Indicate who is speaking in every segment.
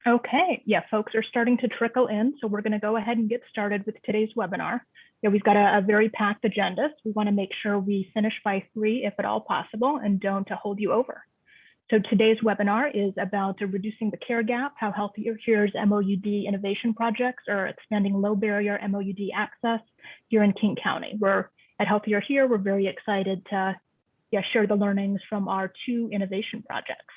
Speaker 1: Okay, yeah, folks are starting to trickle in, so we're going to go ahead and get started with today's webinar. Yeah, we've got a very packed agenda, so we want to make sure we finish by 3 if at all possible and don't hold you over. So today's webinar is about reducing the care gap, how HealthierHere's MOUD innovation projects are expanding low barrier MOUD access here in King County. At HealthierHere, we're very excited to share the learnings from our 2 innovation projects.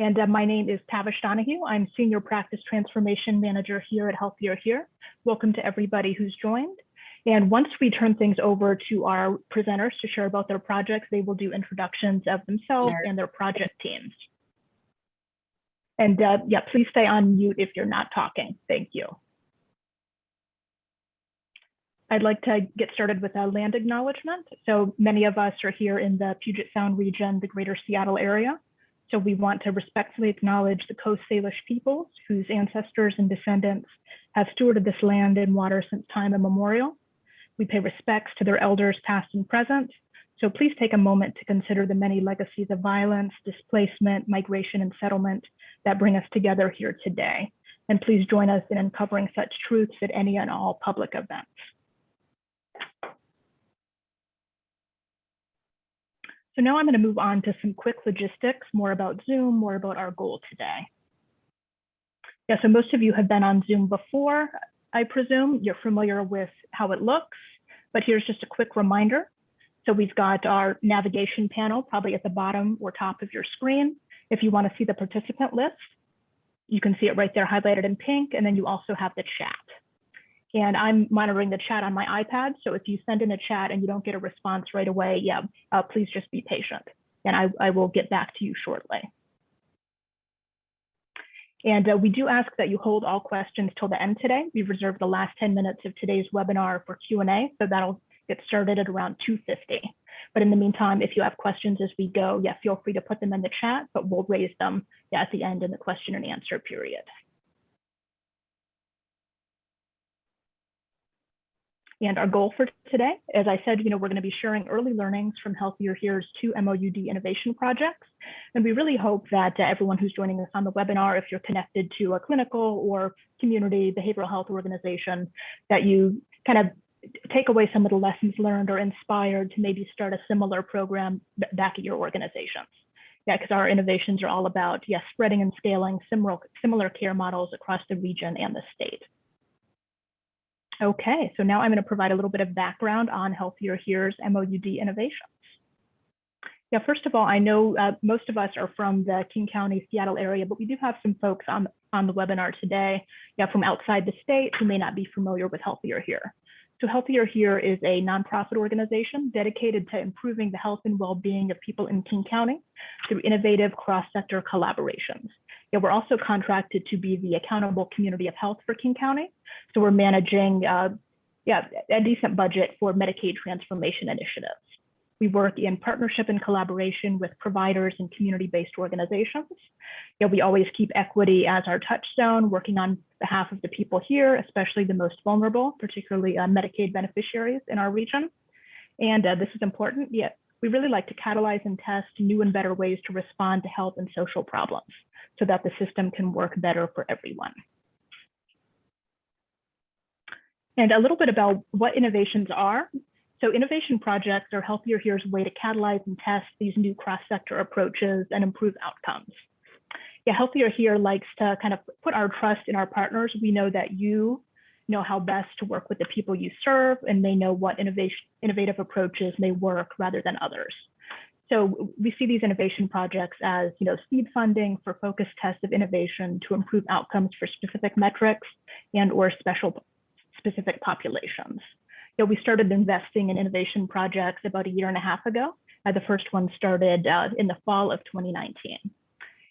Speaker 1: And my name is Tavish Donahue. I'm Senior Practice Transformation Manager here at HealthierHere. Welcome to everybody who's joined. And once we turn things over to our presenters to share about their projects, they will do introductions of themselves and their project teams. And yeah, please stay on mute if you're not talking. Thank you. I'd like to get started with a land acknowledgement. So many of us are here in the Puget Sound region, the greater Seattle area. So we want to respectfully acknowledge the Coast Salish peoples whose ancestors and descendants have stewarded this land and water since time immemorial. We pay respects to their elders past and present. So please take a moment to consider the many legacies of violence, displacement, migration, and settlement that bring us together here today. And please join us in uncovering such truths at any and all public events. So now I'm going to move on to some quick logistics, more about Zoom, more about our goal today. Yeah, so most of you have been on Zoom before, I presume. You're familiar with how it looks, but here's just a quick reminder. So we've got our navigation panel probably at the bottom or top of your screen. If you want to see the participant list, you can see it right there highlighted in pink, and then you also have the chat. And I'm monitoring the chat on my iPad. So if you send in a chat and you don't get a response right away, please just be patient. And I will get back to you shortly. And we do ask that you hold all questions till the end today. We've reserved the last 10 minutes of today's webinar for Q&A, so that'll get started at around 2:50. But in the meantime, if you have questions as we go, feel free to put them in the chat, but we'll raise them at the end in the question and answer period. And our goal for today, as I said, we're going to be sharing early learnings from HealthierHere's 2 MOUD innovation projects. And we really hope that everyone who's joining us on the webinar, if you're connected to a clinical or community behavioral health organization, that you kind of take away some of the lessons learned or inspired to maybe start a similar program back at your organizations. Because our innovations are all about, spreading and scaling similar care models across the region and the state. Okay, so now I'm going to provide a little bit of background on HealthierHere's MOUD innovations. First of all, I know most of us are from the King County, Seattle area, but we do have some folks on the webinar today from outside the state who may not be familiar with HealthierHere. So HealthierHere is a nonprofit organization dedicated to improving the health and well-being of people in King County through innovative cross-sector collaborations. We're also contracted to be the accountable community of health for King County. So we're managing a decent budget for Medicaid transformation initiatives. We work in partnership and collaboration with providers and community-based organizations. We always keep equity as our touchstone, working on behalf of the people here, especially the most vulnerable, particularly Medicaid beneficiaries in our region. And this is important, yet we really like to catalyze and test new and better ways to respond to health and social problems so that the system can work better for everyone. And a little bit about what innovations are. So innovation projects are HealthierHere's way to catalyze and test these new cross-sector approaches and improve outcomes. HealthierHere likes to kind of put our trust in our partners. We know that you know how best to work with the people you serve, and they know what innovative approaches may work rather than others. So we see these innovation projects as seed funding for focused tests of innovation to improve outcomes for specific metrics and or specific populations. We started investing in innovation projects about 1.5 years ago. The first one started in the fall of 2019.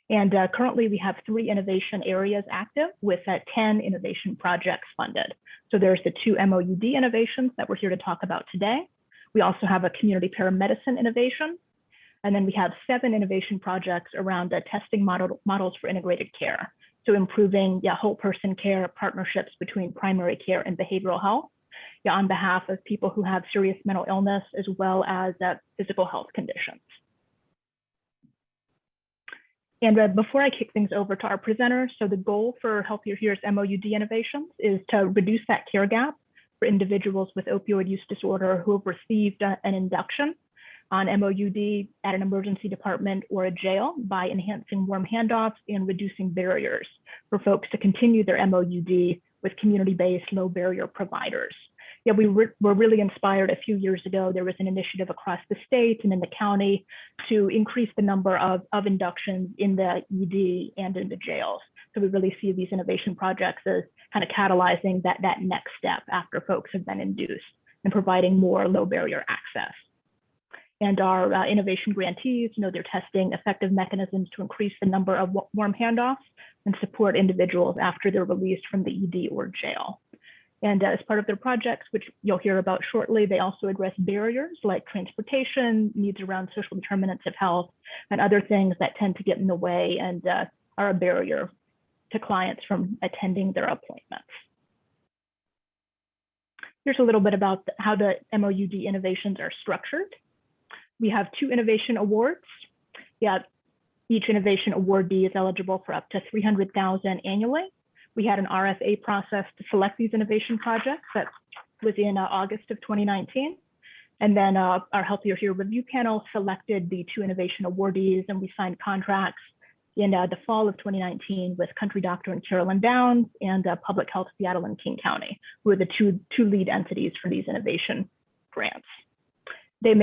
Speaker 1: And currently we have 3 innovation areas active with 10 innovation projects funded. So there's the 2 MOUD innovations that we're here to talk about today. We also have a community paramedicine innovation. And then we have 7 innovation projects around testing models for integrated care. So improving whole person care, partnerships between primary care and behavioral health on behalf of people who have serious mental illness as well as physical health conditions. And before I kick things over to our presenters, so the goal for HealthierHere's MOUD innovations is to reduce that care gap for individuals with opioid use disorder who have received an induction on MOUD at an emergency department or a jail by enhancing warm handoffs and reducing barriers for folks to continue their MOUD with community-based low barrier providers. Yeah, we were really inspired a few years ago. There was an initiative across the state and in the county to increase the number of inductions in the ED and in the jails. So we really see these innovation projects as kind of catalyzing that next step after folks have been induced and providing more low barrier access. And our innovation grantees, they're testing effective mechanisms to increase the number of warm handoffs and support individuals after they're released from the ED or jail. And as part of their projects, which you'll hear about shortly, they also address barriers like transportation, needs around social determinants of health, and other things that tend to get in the way and are a barrier to clients from attending their appointments. Here's a little bit about how the MOUD innovations are structured. We have 2 innovation awards. Yeah, each innovation awardee is eligible for up to $300,000 annually. We had an RFA process to select these innovation projects that was in August of 2019. And then our HealthierHere review panel selected the 2 innovation awardees, and we signed contracts in the fall of 2019 with Country Doctor in Carolyn Downs and Public Health Seattle and King County, who are the two lead entities for these innovation grants. They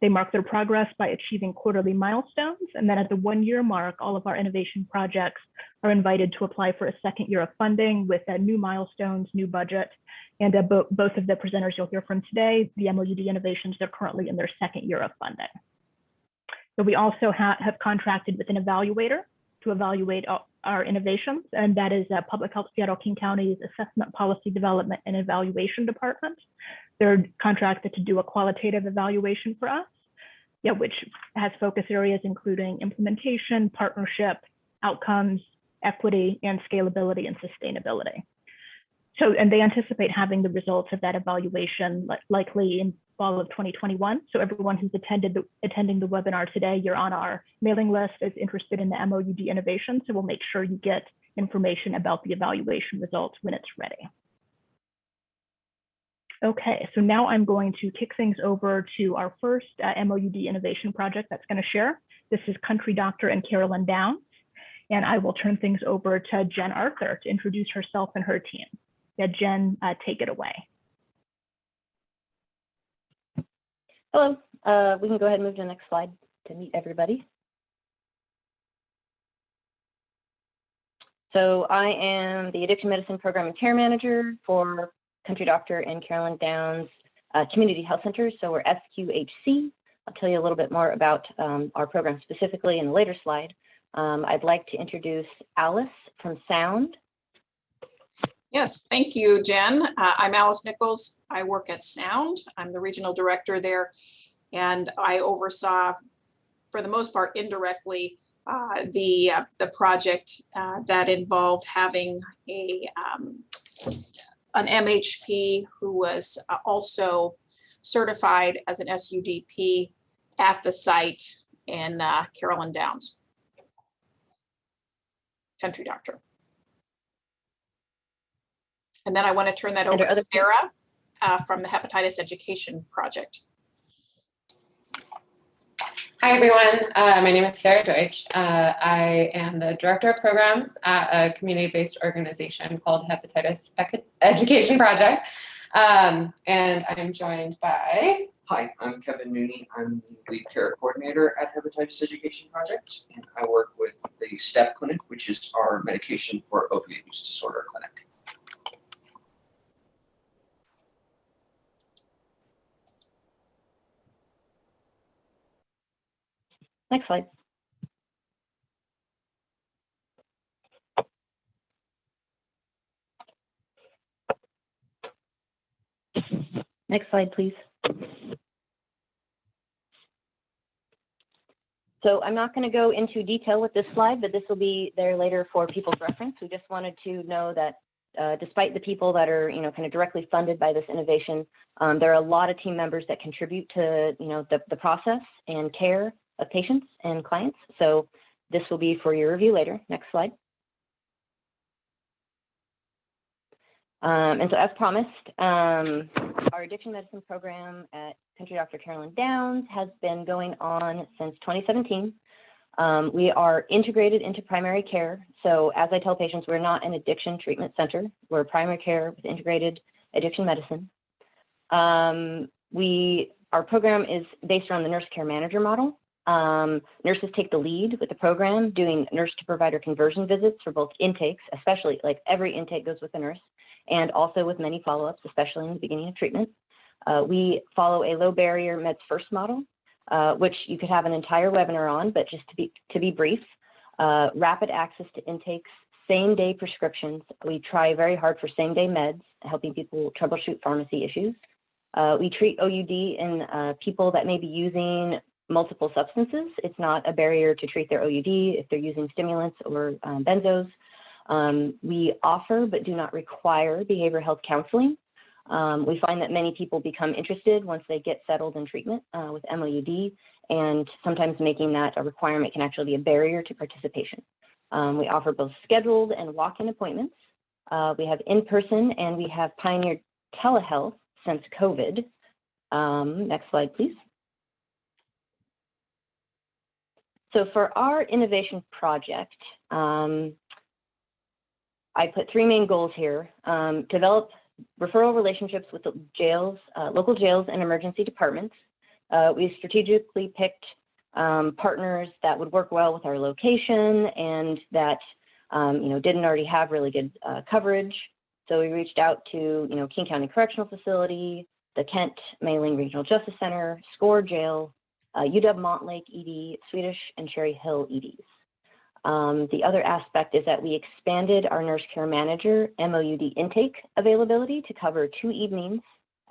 Speaker 1: mark their progress by achieving quarterly milestones. And then at the 1-year mark, all of our innovation projects are invited to apply for a second year of funding with new milestones, new budget. And both of the presenters you'll hear from today, the MOUD innovations, they're currently in their second year of funding. So we also have contracted with an evaluator to evaluate our innovations, and that is Public Health Seattle King County's Assessment Policy Development and Evaluation Department. They're contracted to do a qualitative evaluation for us, which has focus areas including implementation, partnership, outcomes, equity, and scalability and sustainability. So, and they anticipate having the results of that evaluation likely in fall of 2021. So everyone who's attending the webinar today, you're on our mailing list is interested in the MOUD innovation. So we'll make sure you get information about the evaluation results when it's ready. Okay, so now I'm going to kick things over to our first MOUD innovation project that's going to share. This is Country Doctor and Carolyn Downs. And I will turn things over to Jen Arthur to introduce herself and her team. Yeah, Jen, take it away.
Speaker 2: Hello, we can go ahead and move to the next slide to meet everybody. So I am the Addiction Medicine Program and Care Manager for Country Doctor and Carolyn Downs Community Health Centers. So we're SQHC. I'll tell you a little bit more about our program specifically in a later slide. I'd like to introduce Alice from Sound.
Speaker 3: Yes, thank you, Jen. I'm Alice Nichols. I work at Sound. I'm the regional director there, and I oversaw, for the most part, indirectly, the project that involved having an MHP who was also certified as an SUDP at the site in Carolyn Downs. Country Doctor. And then I want to turn that over to Sarah from the Hepatitis Education Project.
Speaker 4: Hi, everyone. My name is Sarah Deutsch. I am the Director of Programs at a community-based organization called Hepatitis Education Project. And I'm joined by...
Speaker 5: Hi, I'm Kevin Mooney. I'm the lead care coordinator at Hepatitis Education Project, and I work with the STEP clinic, which is our medication for opioid use disorder clinic.
Speaker 2: Next slide. Next slide, please. So I'm not going to go into detail with this slide, but this will be there later for people's reference. We just wanted to know that despite the people that are, kind of directly funded by this innovation, there are a lot of team members that contribute to, the process and care of patients and clients. So this will be for your review later. Next slide. And so as promised, our addiction medicine program at Country Dr. Carolyn Downs has been going on since 2017. We are integrated into primary care. So as I tell patients, we're not an addiction treatment center. We're primary care with integrated addiction medicine. Our program is based around the nurse care manager model. Nurses take the lead with the program, doing nurse to provider conversion visits for both intakes, especially like every intake goes with a nurse, and also with many follow-ups, especially in the beginning of treatment. We follow a low barrier meds first model, which you could have an entire webinar on, but just to be brief, rapid access to intakes, same day prescriptions. We try very hard for same day meds, helping people troubleshoot pharmacy issues. We treat OUD in people that may be using multiple substances. It's not a barrier to treat their OUD if they're using stimulants or benzos. We offer but do not require behavioral health counseling. We find that many people become interested once they get settled in treatment with MOUD, and sometimes making that a requirement can actually be a barrier to participation. We offer both scheduled and walk-in appointments. We have in-person and we have pioneered telehealth since COVID. Next slide, please. So for our innovation project, I put 3 main goals here. Develop referral relationships with the jails, local jails and emergency departments. We strategically picked partners that would work well with our location and that didn't already have really good coverage. So we reached out to King County Correctional Facility, the Kent Mailing Regional Justice Center, SCORE Jail, UW Montlake ED, Swedish and Cherry Hill EDs. The other aspect is that we expanded our nurse care manager MOUD intake availability to cover 2 evenings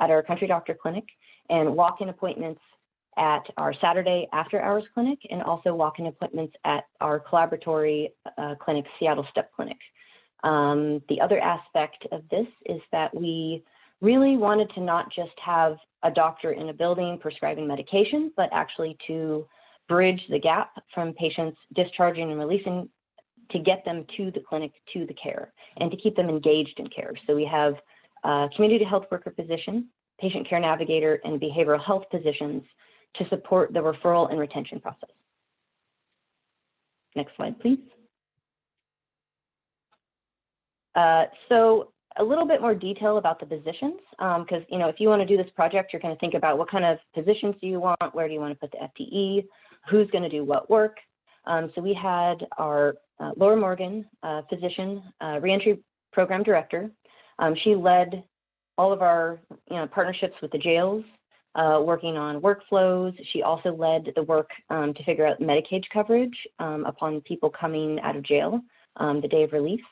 Speaker 2: at our Country Doctor clinic and walk-in appointments at our Saturday after hours clinic, and also walk-in appointments at our collaboratory clinic, Seattle Step Clinic. The other aspect of this is that we really wanted to not just have a doctor in a building prescribing medication, but actually to bridge the gap from patients discharging and releasing to get them to the clinic, to the care, and to keep them engaged in care. So we have a community health worker position, patient care navigator, and behavioral health positions to support the referral and retention process. Next slide, please. So a little bit more detail about the positions, because if you want to do this project, you're going to think about what kind of positions do you want, where do you want to put the FTE, who's going to do what work. So we had our Laura Morgan, physician, reentry program director. She led all of our partnerships with the jails, working on workflows. She also led the work to figure out Medicaid coverage upon people coming out of jail the day of release.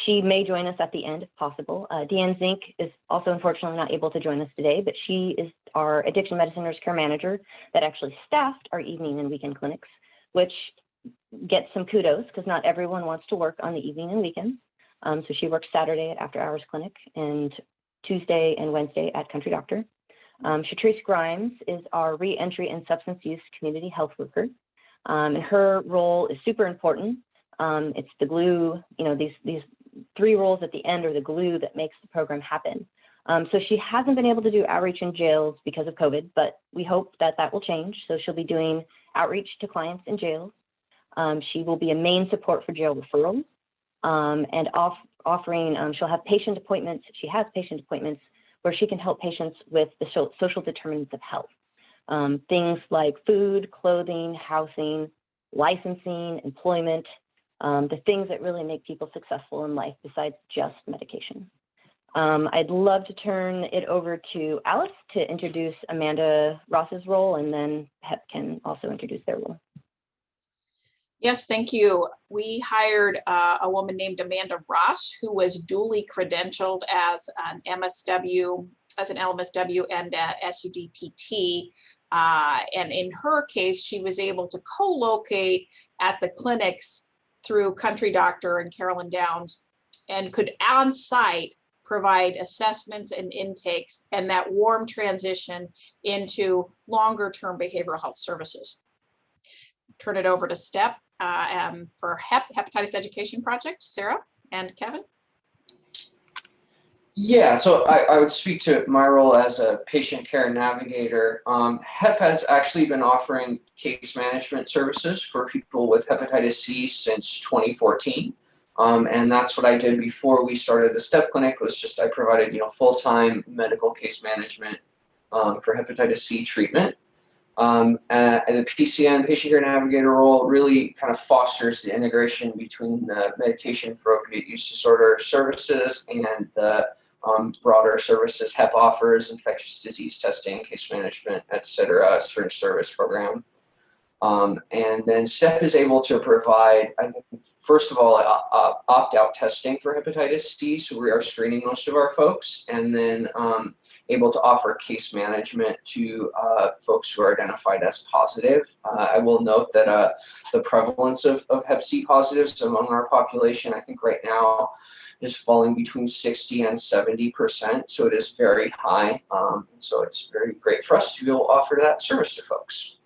Speaker 2: She may join us at the end if possible. Deanne Zink is also unfortunately not able to join us today, but she is our addiction medicine nurse care manager that actually staffed our evening and weekend clinics, which gets some kudos because not everyone wants to work on the evening and weekends. So she works Saturday at after hours clinic and Tuesday and Wednesday at Country Doctor. Shatrice Grimes is our reentry and substance use community health worker. And her role is super important. It's the glue, these 3 roles at the end are the glue that makes the program happen. So she hasn't been able to do outreach in jails because of COVID, but we hope that that will change. So she'll be doing outreach to clients in jails. She will be a main support for jail referrals and offering, she'll have patient appointments. She has patient appointments where she can help patients with the social determinants of health. Things like food, clothing, housing, licensing, employment, the things that really make people successful in life besides just medication. I'd love to turn it over to Alice to introduce Amanda Ross's role, and then Hep can also introduce their role.
Speaker 3: Yes, thank you. We hired a woman named Amanda Ross, who was duly credentialed as an MSW, and SUDPT. And in her case, she was able to co-locate at the clinics through Country Doctor and Carolyn Downs, and could on site provide assessments and intakes and that warm transition into longer term behavioral health services. turn it over to STEP for Hepatitis Education Project, Sarah and Kevin.
Speaker 5: Yeah, so I would speak to my role as a patient care navigator. HEP has actually been offering case management services for people with hepatitis C since 2014. And that's what I did before we started the STEP clinic, was just I provided, full-time medical case management for hepatitis C treatment. And the PCN, patient care navigator role, really kind of fosters the integration between the medication for opiate use disorder services and the broader services HEP offers, infectious disease testing, case management, et cetera, syringe service program. And then STEP is able to provide, I think, first of all, opt-out testing for hepatitis C, so we are screening most of our folks, and then able to offer case management to folks who are identified as positive. I will note that the prevalence of Hep C positives among our population, I think right now, is falling between 60 and 70%, so it is very high. And so it's very great for us to be able to offer that service to folks.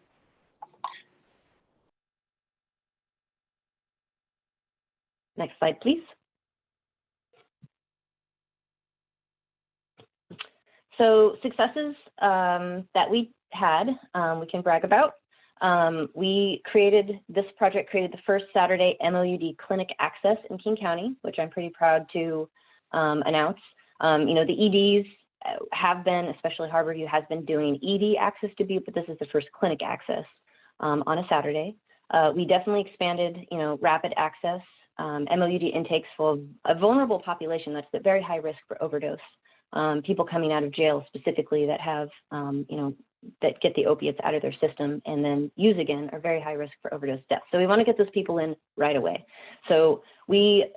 Speaker 2: Next slide, please. So successes that we had, we can brag about. This project created the first Saturday MOUD clinic access in King County, which I'm pretty proud to announce. The EDs have been, especially Harborview, has been doing ED access to Butte, but this is the first clinic access on a Saturday. We definitely expanded, rapid access, MOUD intakes for a vulnerable population that's at very high risk for overdose. People coming out of jail specifically that have, that get the opiates out of their system and then use again are very high risk for overdose death. So we want to get those people in right away. So we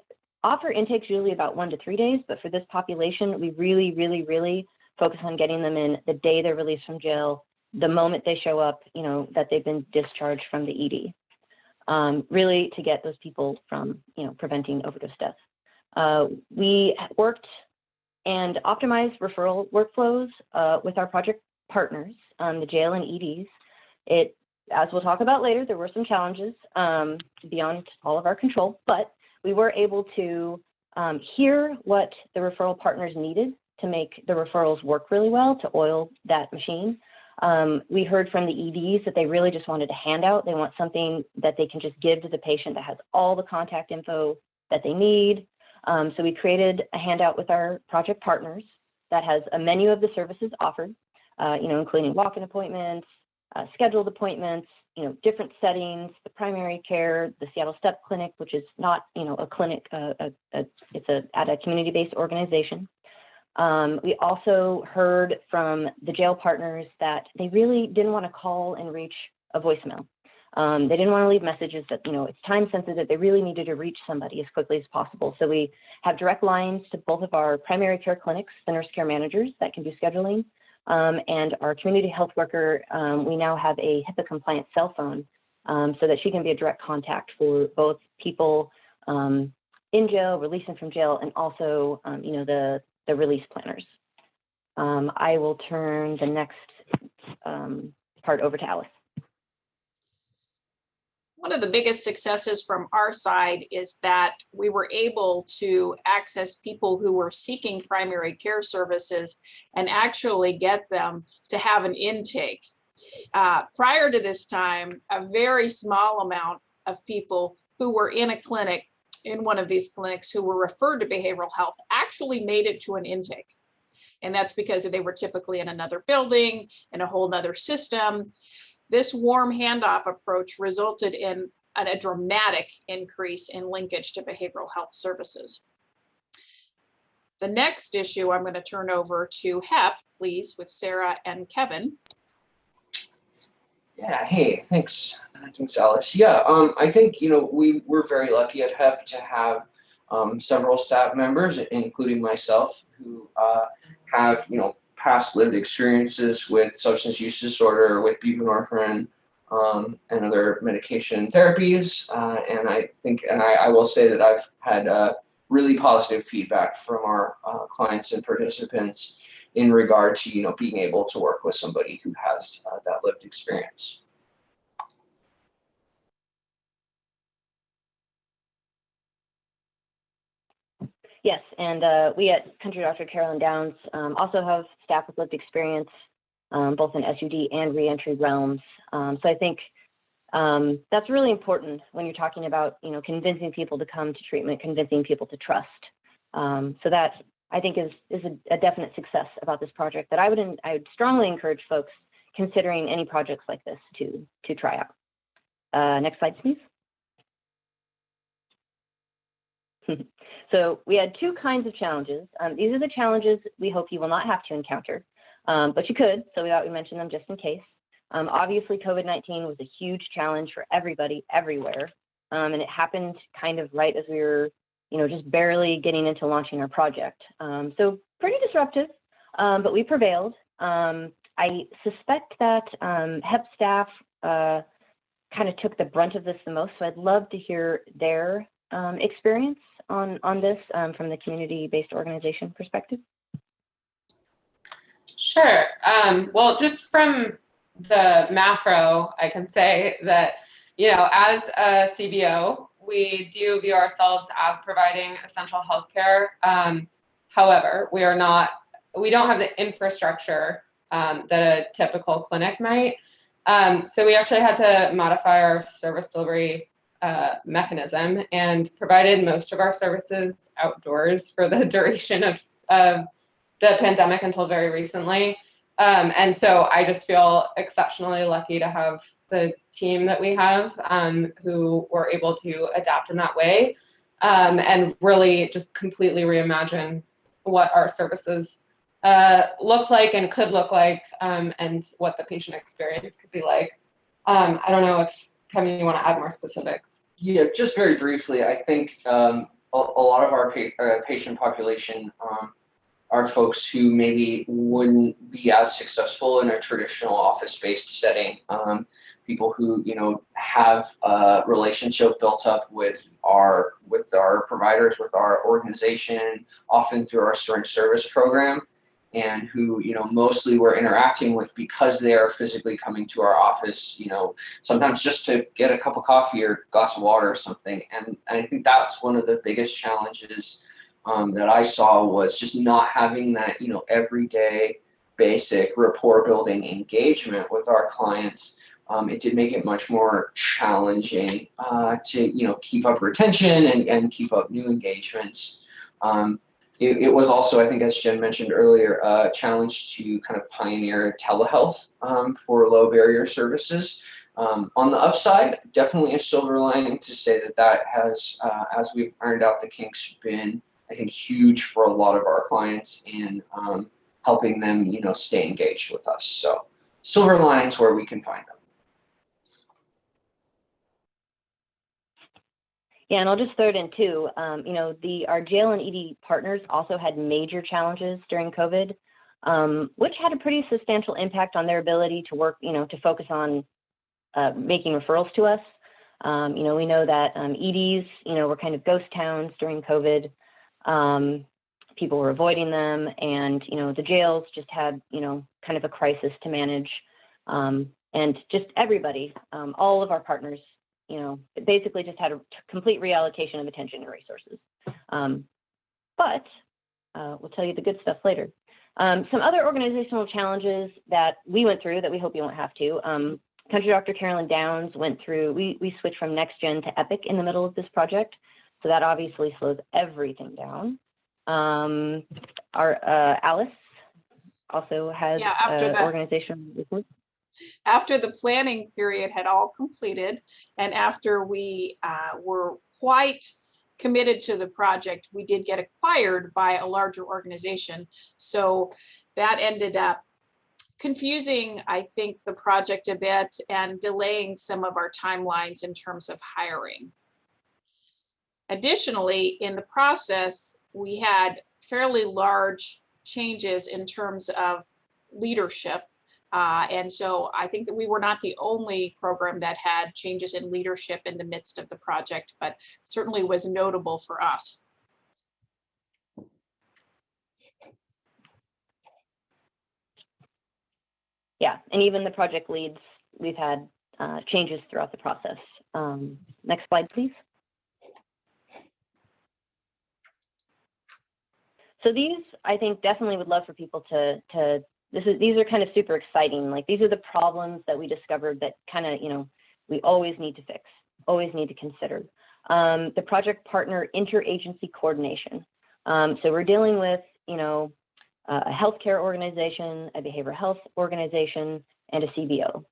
Speaker 2: offer intakes usually about 1 to 3 days, but for this population, we really, really, really focus on getting them in the day they're released from jail, the moment they show up, that they've been discharged from the ED, really to get those people from, preventing overdose death. We worked and optimized referral workflows with our project partners, the jail and EDs. As we'll talk about later, there were some challenges beyond all of our control, but we were able to hear what the referral partners needed to make the referrals work really well, to oil that machine. We heard from the EDs that they really just wanted a handout. They want something that they can just give to the patient that has all the contact info that they need. So we created a handout with our project partners that has a menu of the services offered, including walk-in appointments, scheduled appointments, different settings, the primary care, the Seattle STEP Clinic, which is not, a clinic, it's at a community-based organization. We also heard from the jail partners that they really didn't want to call and reach a voicemail. They didn't want to leave messages that, it's time sensitive. They really needed to reach somebody as quickly as possible. So we have direct lines to both of our primary care clinics, the nurse care managers that can do scheduling, and our community health worker. We now have a HIPAA compliant cell phone so that she can be a direct contact for both people in jail, releasing from jail, and also, the release planners. I will turn the next part over to Alice.
Speaker 3: One of the biggest successes from our side is that we were able to access people who were seeking primary care services and actually get them to have an intake. Prior to this time, a very small amount of people who were in a clinic, in one of these clinics, who were referred to behavioral health actually made it to an intake. And that's because they were typically in another building, in a whole nother system. This warm handoff approach resulted in a dramatic increase in linkage to behavioral health services. The next issue I'm going to turn over to HEP, please, with Sarah and Kevin.
Speaker 5: Yeah, hey, thanks. Thanks, Alice. Yeah, I think, we're very lucky at HEP to have several staff members, including myself, who have, past lived experiences with substance use disorder, with buprenorphine, and other medication therapies. And I think, and I will say that I've had really positive feedback from our clients and participants in regard to, being able to work with somebody who has that lived experience.
Speaker 2: Yes, and we at Country Doctor Carolyn Downs also have staff with lived experience, both in SUD and reentry realms. So I think that's really important when you're talking about, convincing people to come to treatment, convincing people to trust. So that I think is a definite success about this project that I would strongly encourage folks considering any projects like this to try out. Next slide, please. So we had two kinds of challenges. These are the challenges we hope you will not have to encounter, but you could, so we thought we'd mention them just in case. Obviously, COVID-19 was a huge challenge for everybody, everywhere, and it happened kind of right as we were, just barely getting into launching our project. So pretty disruptive, but we prevailed. I suspect that HEP staff kind of took the brunt of this the most, so I'd love to hear their experience on this from the community-based organization perspective.
Speaker 4: Sure. Well, just from the macro, I can say that, as a CBO, we do view ourselves as providing essential healthcare. However, we don't have the infrastructure that a typical clinic might. So we actually had to modify our service delivery mechanism and provided most of our services outdoors for the duration of the pandemic until very recently. And so I just feel exceptionally lucky to have the team that we have who were able to adapt in that way and really just completely reimagine what our services looked like and could look like and what the patient experience could be like. I don't know if, Kevin, you want to add more specifics?
Speaker 5: Yeah, just very briefly, I think a lot of our patient population are folks who maybe wouldn't be as successful in a traditional office-based setting. People who have a relationship built up with our providers, with our organization, often through our syringe service program, and who mostly we're interacting with because they are physically coming to our office. Sometimes just to get a cup of coffee or a glass of water or something. And I think that's one of the biggest challenges that I saw was just not having that everyday basic rapport building engagement with our clients. It did make it much more challenging to keep up retention and keep up new engagements. It was also, I think, as Jen mentioned earlier, a challenge to kind of pioneer telehealth for low barrier services. On the upside, definitely a silver lining to say that has, as we've ironed out the kinks, been, I think, huge for a lot of our clients in helping them, stay engaged with us. So silver linings where we can find them.
Speaker 2: Yeah, and I'll just throw it in too. Our jail and ED partners also had major challenges during COVID, which had a pretty substantial impact on their ability to work, to focus on making referrals to us. We know that EDs, were kind of ghost towns during COVID. People were avoiding them, and the jails just had kind of a crisis to manage, and just everybody, all of our partners, basically just had a complete reallocation of attention and resources. But we'll tell you the good stuff later. Some other organizational challenges that we went through that we hope you won't have to. Country Doctor Carolyn Downs went through, we switched from NextGen to Epic in the middle of this project. So that obviously slows everything down. Our Alice also has organizational report.
Speaker 3: After the planning period had all completed, and after we were quite committed to the project, we did get acquired by a larger organization. So that ended up confusing, I think, the project a bit and delaying some of our timelines in terms of hiring. Additionally, in the process, we had fairly large changes in terms of leadership. And so I think that we were not the only program that had changes in leadership in the midst of the project, but certainly was notable for us.
Speaker 2: Yeah, and even the project leads, we've had changes throughout the process. Next slide, please. So these, I think, definitely would love for people these are kind of super exciting. Like, these are the problems that we discovered that kind of, we always need to fix, always need to consider. The project partner interagency coordination. So we're dealing with, a healthcare organization, a behavioral health organization, and a CBO.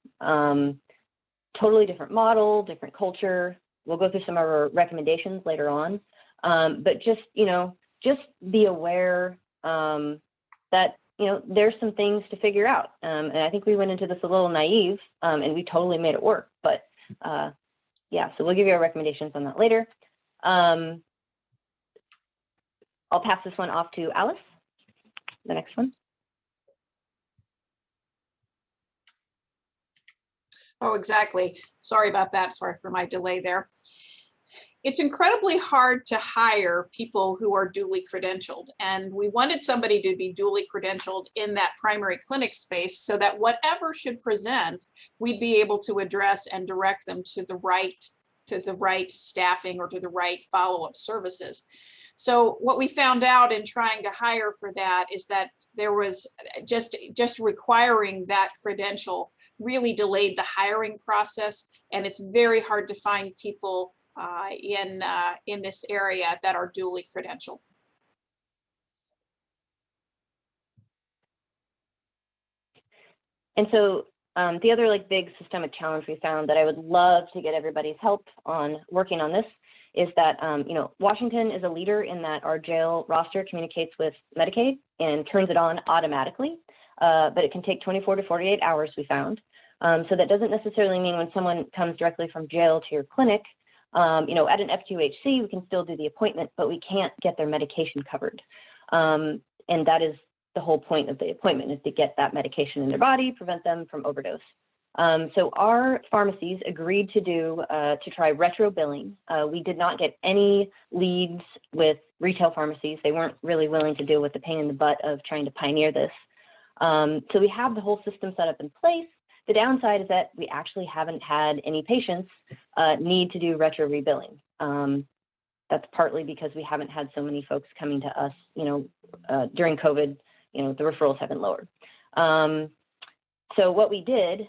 Speaker 2: Totally different model, different culture. We'll go through some of our recommendations later on. But just be aware that, there's some things to figure out. And I think we went into this a little naive, and we totally made it work. But yeah, so we'll give you our recommendations on that later. I'll pass this one off to Alice, the next one.
Speaker 3: Oh, exactly. Sorry about that. Sorry for my delay there. It's incredibly hard to hire people who are duly credentialed, and we wanted somebody to be duly credentialed in that primary clinic space so that whatever should present, we'd be able to address and direct them to the right staffing or to the right follow-up services. So what we found out in trying to hire for that is that there was just requiring that credential really delayed the hiring process, and it's very hard to find people in this area that are duly credentialed.
Speaker 2: And so the other big systemic challenge we found that I would love to get everybody's help on working on this is that, Washington is a leader in that our jail roster communicates with Medicaid and turns it on automatically, but it can take 24 to 48 hours, we found. So that doesn't necessarily mean when someone comes directly from jail to your clinic, at an FQHC, we can still do the appointment, but we can't get their medication covered. And that is the whole point of the appointment, is to get that medication in their body, prevent them from overdose. So our pharmacies agreed to try retro billing. We did not get any leads with retail pharmacies. They weren't really willing to deal with the pain in the butt of trying to pioneer this. So we have the whole system set up in place. The downside is that we actually haven't had any patients need to do retro rebilling. That's partly because we haven't had so many folks coming to us, during COVID, the referrals have been lowered. So what we did,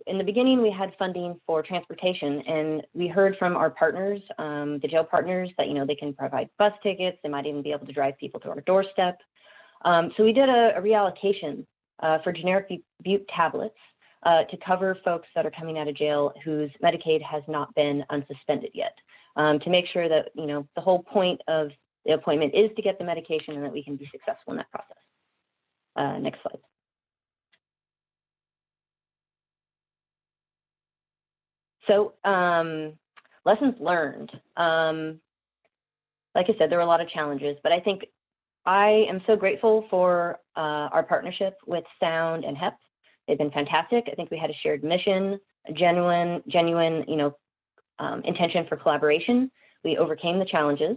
Speaker 2: in the beginning, we had funding for transportation, and we heard from our partners, the jail partners, that, they can provide bus tickets. They might even be able to drive people to our doorstep. So we did a reallocation for generic Bh tablets to cover folks that are coming out of jail whose Medicaid has not been unsuspended yet, to make sure that, the whole point of the appointment is to get the medication and that we can be successful in that process. Next slide. So lessons learned. Like I said, there were a lot of challenges, but I think I am so grateful for our partnership with Sound and HEP. They've been fantastic. I think we had a shared mission, a genuine, intention for collaboration. We overcame the challenges.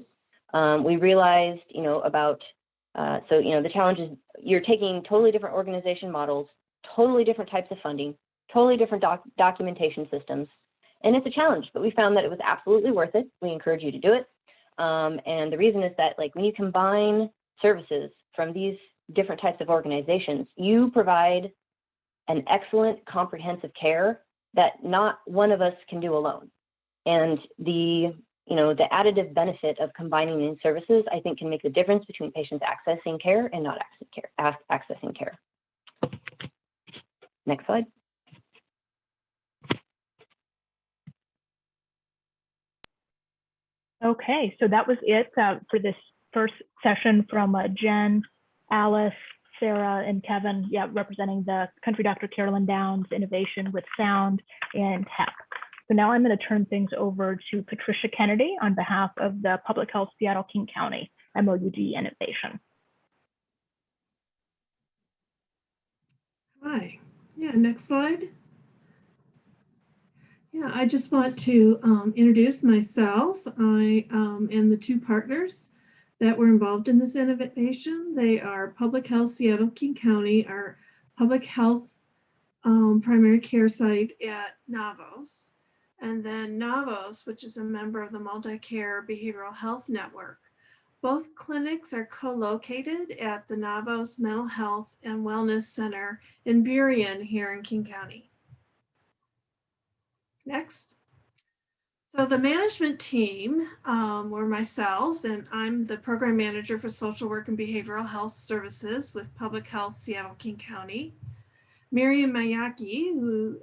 Speaker 2: We realized, about, the challenges, you're taking totally different organization models, totally different types of funding, totally different documentation systems. And it's a challenge, but we found that it was absolutely worth it. We encourage you to do it. And the reason is that, when you combine services from these different types of organizations, you provide an excellent comprehensive care that not one of us can do alone. And the additive benefit of combining these services, I think, can make the difference between patients accessing care and not accessing care. Next slide.
Speaker 1: Okay, so that was it for this first session from Jen, Alice, Sarah, and Kevin, representing the Country Doctor Carolyn Downs Innovation with Sound and HEP. So now I'm going to turn things over to Patricia Kennedy on behalf of the Public Health Seattle-King County MOUD Innovation.
Speaker 6: Hi. Yeah, next slide. Yeah, I just want to introduce myself. I and the two partners that were involved in this innovation. They are Public Health Seattle-King County, our public health primary care site at Navos, and then Navos, which is a member of the Multi-Care Behavioral Health Network. Both clinics are co-located at the Navos Mental Health and Wellness Center in Burien here in King County. Next. So the management team were myself, and I'm the program manager for social work and behavioral health services with Public Health Seattle King County. Miriam Mayaki, who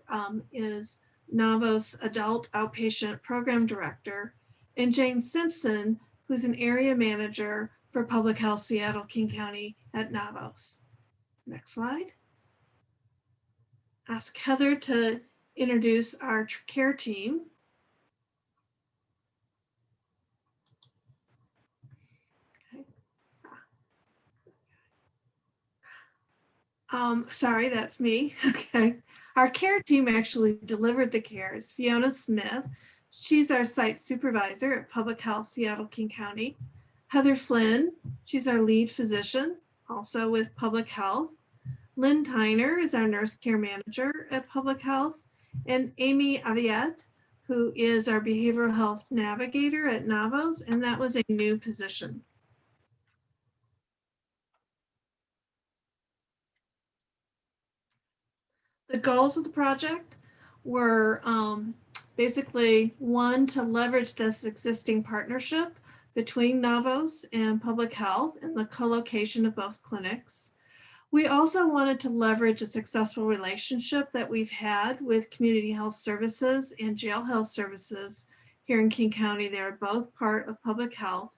Speaker 6: is Navos Adult Outpatient Program Director, and Jane Simpson, who's an area manager for Public Health Seattle King County at Navos. Next slide. Ask Heather to introduce our care team. Sorry, that's me. Okay. Our care team actually delivered the care is Fiona Smith. She's our site supervisor at Public Health Seattle King County. Heather Flynn, she's our lead physician, also with Public Health. Lynn Tyner is our nurse care manager at Public Health. And Amy Aviette, who is our behavioral health navigator at Navos, and that was a new position. The goals of the project were basically one, to leverage this existing partnership between Navos and Public Health and the co-location of both clinics. We also wanted to leverage a successful relationship that we've had with community health services and jail health services here in King County. They're both part of Public Health.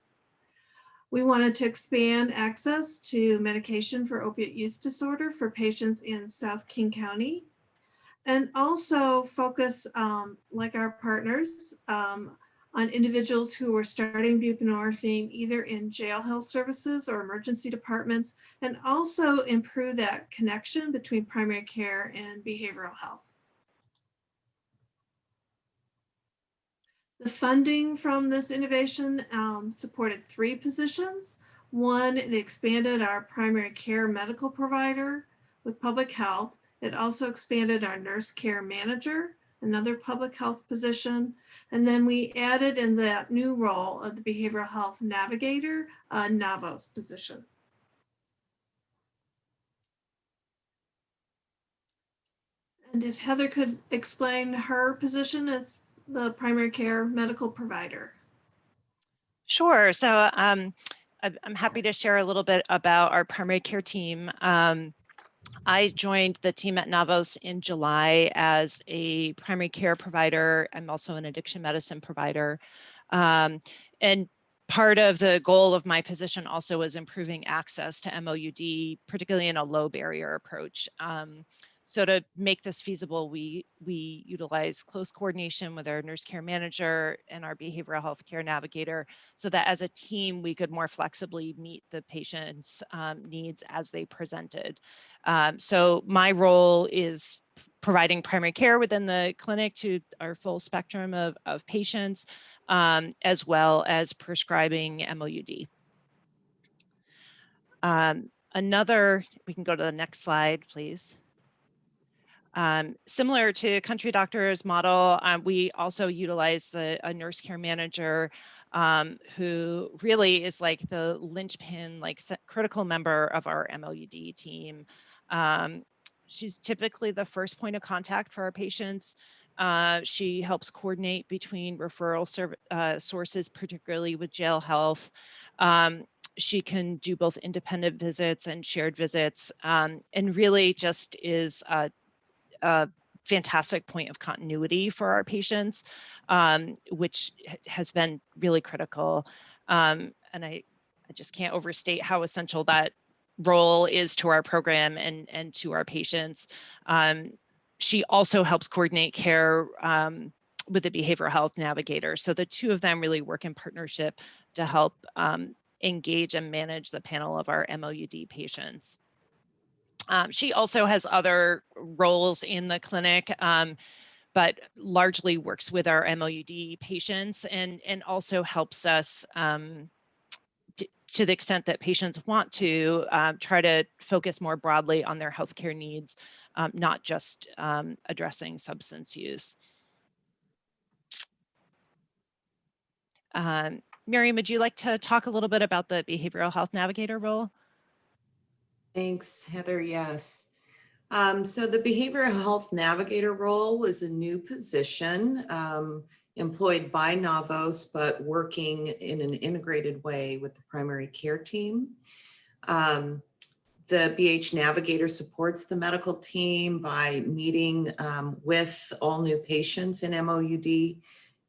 Speaker 6: We wanted to expand access to medication for opiate use disorder for patients in South King County, and also focus, like our partners, on individuals who are starting buprenorphine either in jail health services or emergency departments, and also improve that connection between primary care and behavioral health. The funding from this innovation supported 3 positions. One, it expanded our primary care medical provider with Public Health. It also expanded our nurse care manager, another public health position. And then we added in that new role of the behavioral health navigator, a Navos position. And if Heather could explain her position as the primary care medical provider.
Speaker 7: Sure. So I'm happy to share a little bit about our primary care team. I joined the team at Navos in July as a primary care provider. I'm also an addiction medicine provider. And part of the goal of my position also was improving access to MOUD, particularly in a low barrier approach. So to make this feasible, we utilize close coordination with our nurse care manager and our behavioral health care navigator, so that as a team, we could more flexibly meet the patient's needs as they presented. So my role is providing primary care within the clinic to our full spectrum of patients, as well as prescribing MOUD. We can go to the next slide, please. Similar to Country Doctor's model, we also utilize a nurse care manager who really is like the linchpin, like critical member of our MOUD team. She's typically the first point of contact for our patients. She helps coordinate between referral sources, particularly with jail health. She can do both independent visits and shared visits, and really just is a fantastic point of continuity for our patients, which has been really critical. And I just can't overstate how essential that role is to our program and to our patients. She also helps coordinate care with the behavioral health navigator. So the two of them really work in partnership to help engage and manage the panel of our MOUD patients. She also has other roles in the clinic, but largely works with our MOUD patients and also helps us to the extent that patients want to try to focus more broadly on their healthcare needs, not just addressing substance use. Miriam, would you like to talk a little bit about the Behavioral Health Navigator role?
Speaker 8: Thanks, Heather. Yes. So the Behavioral Health Navigator role is a new position employed by Navos, but working in an integrated way with the primary care team. The Bh Navigator supports the medical team by meeting with all new patients in MOUD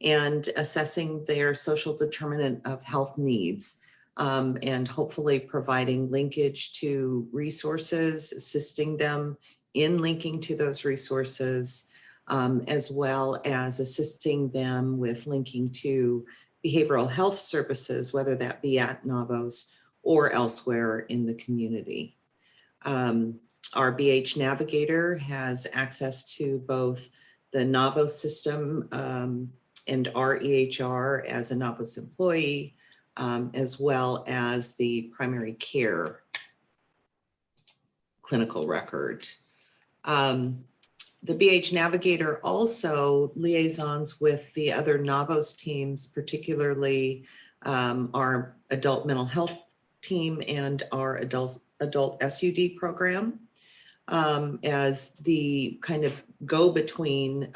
Speaker 8: and assessing their social determinant of health needs, and hopefully providing linkage to resources, assisting them in linking to those resources, as well as assisting them with linking to behavioral health services, whether that be at Navos or elsewhere in the community. Our Bh Navigator has access to both the Navos system and our EHR as a Navos employee, as well as the primary care clinical record. The Bh Navigator also liaisons with the other Navos teams, particularly our adult mental health team and our adult SUD program, as the kind of go-between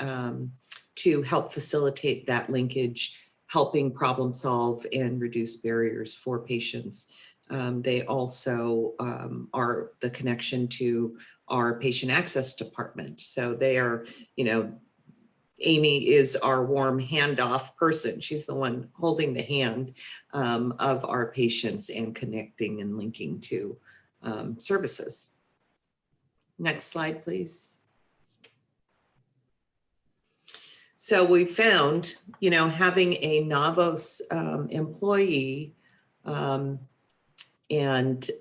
Speaker 8: to help facilitate that linkage, helping problem solve and reduce barriers for patients. They also are the connection to our patient access department. So they are, you know, Amy is our warm handoff person. She's the one holding the hand of our patients and connecting and linking to services. Next slide, please. So we found, you know, having a Navos employee and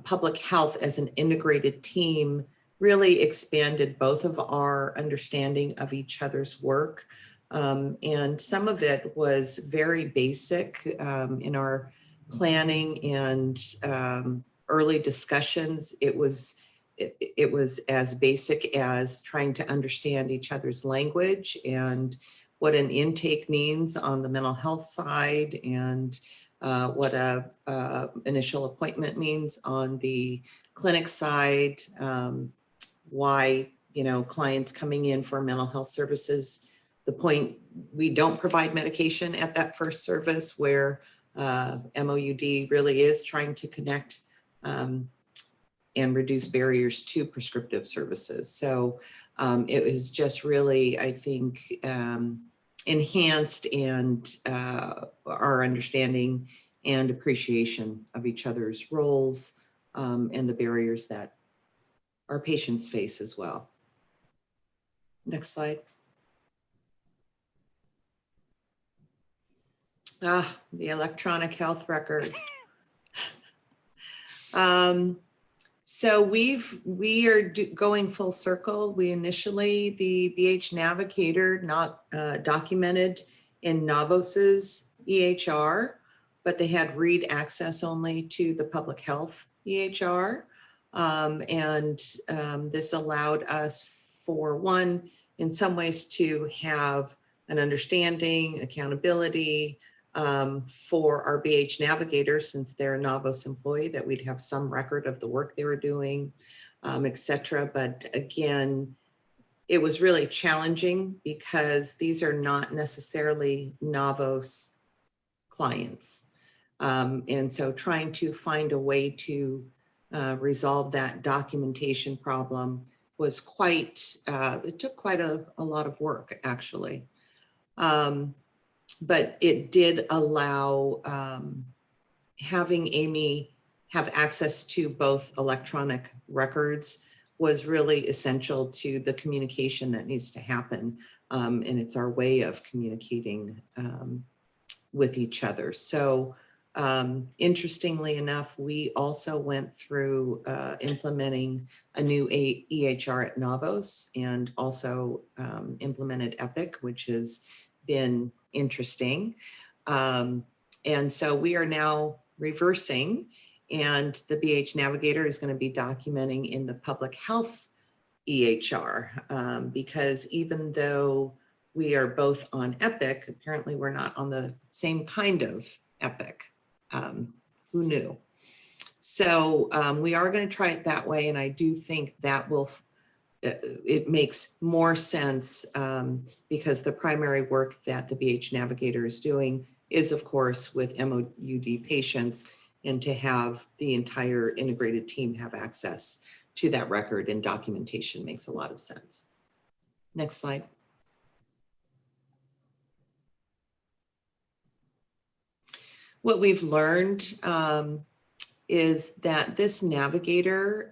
Speaker 8: public health as an integrated team really expanded both of our understanding of each other's work. And some of it was very basic in our planning and early discussions. It was as basic as trying to understand each other's language and what an intake means on the mental health side, and what a initial appointment means on the clinic side. Why, you know, clients coming in for mental health services, the point we don't provide medication at that first service, where MOUD really is trying to connect and reduce barriers to prescriptive services. So it was just really, I think, enhanced and our understanding and appreciation of each other's roles and the barriers that our patients face as well. Next slide. The electronic health record. So we are going full circle. We initially, the Bh Navigator not documented in Navos's EHR, but they had read access only to the public health EHR. This allowed us, for one, in some ways to have an understanding, accountability for our Bh Navigator, since they're a Navos employee, that we'd have some record of the work they were doing, et cetera. But again, it was really challenging because these are not necessarily Navos clients. And so trying to find a way to resolve that documentation problem was quite, it took quite a lot of work, actually. But it did allow having Amy have access to both electronic records was really essential to the communication that needs to happen. And it's our way of communicating with each other. So interestingly enough, we also went through implementing a new EHR at Navos, and also implemented Epic, which has been interesting. And so we are now reversing, and the Bh Navigator is going to be documenting in the public health EHR, because even though we are both on Epic, apparently we're not on the same kind of Epic. Who knew? So we are going to try it that way, and I do think that it makes more sense because the primary work that the Bh Navigator is doing is, of course, with MOUD patients, and to have the entire integrated team have access to that record and documentation makes a lot of sense. Next slide. What we've learned is that this navigator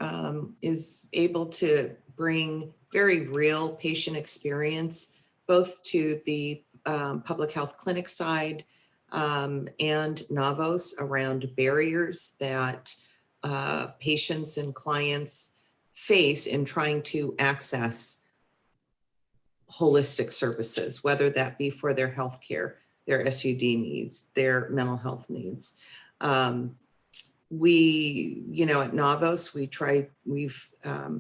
Speaker 8: is able to bring very real patient experience, both to the public health clinic side and Navos around barriers that patients and clients face in trying to access holistic services, whether that be for their healthcare, their SUD needs, their mental health needs. We, at Navos, we've